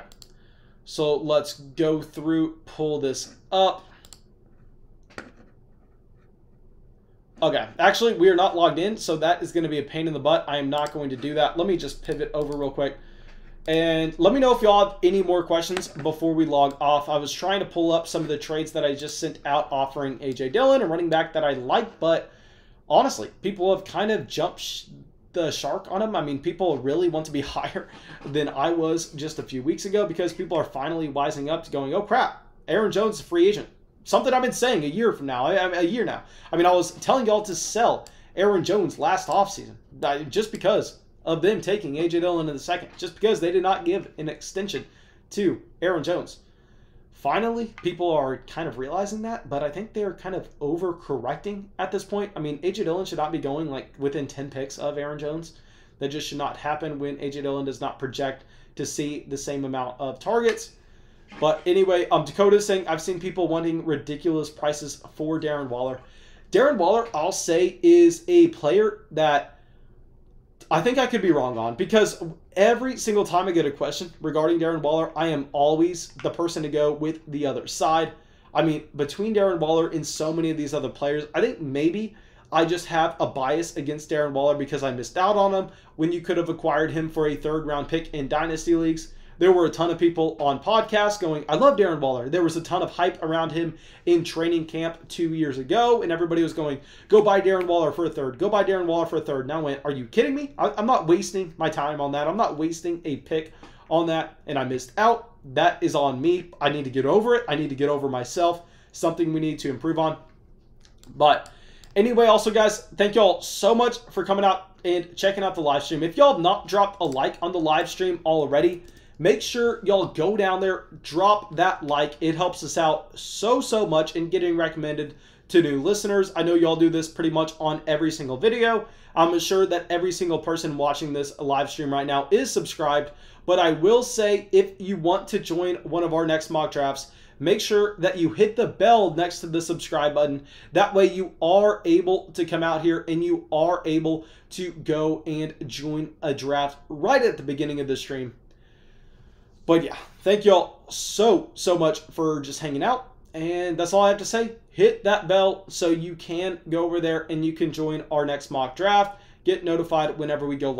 S1: So let's go through, pull this up. Okay. Actually, we are not logged in, so that is going to be a pain in the butt. I am not going to do that. Let me just pivot over real quick. And let me know if y'all have any more questions before we log off. I was trying to pull up some of the trades that I just sent out offering A.J. Dillon, a running back that I like, but honestly, people have kind of jumped the shark on him. I mean, people really want to be higher than I was just a few weeks ago because people are finally wising up to going, oh crap, Aaron Jones is a free agent. Something I've been saying a year now. I mean, I was telling y'all to sell Aaron Jones last offseason just because of them taking A.J. Dillon in the second, just because they did not give an extension to Aaron Jones. Finally, people are kind of realizing that, but I think they're kind of overcorrecting at this point. I mean, A.J. Dillon should not be going like within 10 picks of Aaron Jones. That just should not happen when A.J. Dillon does not project to see the same amount of targets. But anyway, Dakota's saying, I've seen people wanting ridiculous prices for Darren Waller. Darren Waller, I'll say, is a player that I think I could be wrong on, because every single time I get a question regarding Darren Waller, I am always the person to go with the other side. I mean, between Darren Waller and so many of these other players, I think maybe I just have a bias against Darren Waller because I missed out on him when you could have acquired him for a third-round pick in Dynasty Leagues. There were a ton of people on podcasts going, I love Darren Waller. There was a ton of hype around him in training camp 2 years ago, and everybody was going, go buy Darren Waller for a third. Go buy Darren Waller for a third. Now I went, are you kidding me? I'm not wasting my time on that. I'm not wasting a pick on that, and I missed out. That is on me. I need to get over it. I need to get over myself. Something we need to improve on. But anyway, also, guys, thank y'all so much for coming out and checking out the live stream. If y'all have not dropped a like on the live stream already, make sure y'all go down there, drop that like. It helps us out so much in getting recommended to new listeners. I know y'all do this pretty much on every single video. I'm sure that every single person watching this live stream right now is subscribed. But I will say, if you want to join one of our next mock drafts, make sure that you hit the bell next to the subscribe button. That way you are able to come out here and you are able to go and join a draft right at the beginning of the stream. But yeah, thank y'all so much for just hanging out. And that's all I have to say. Hit that bell so you can go over there and you can join our next mock draft. Get notified whenever we go live.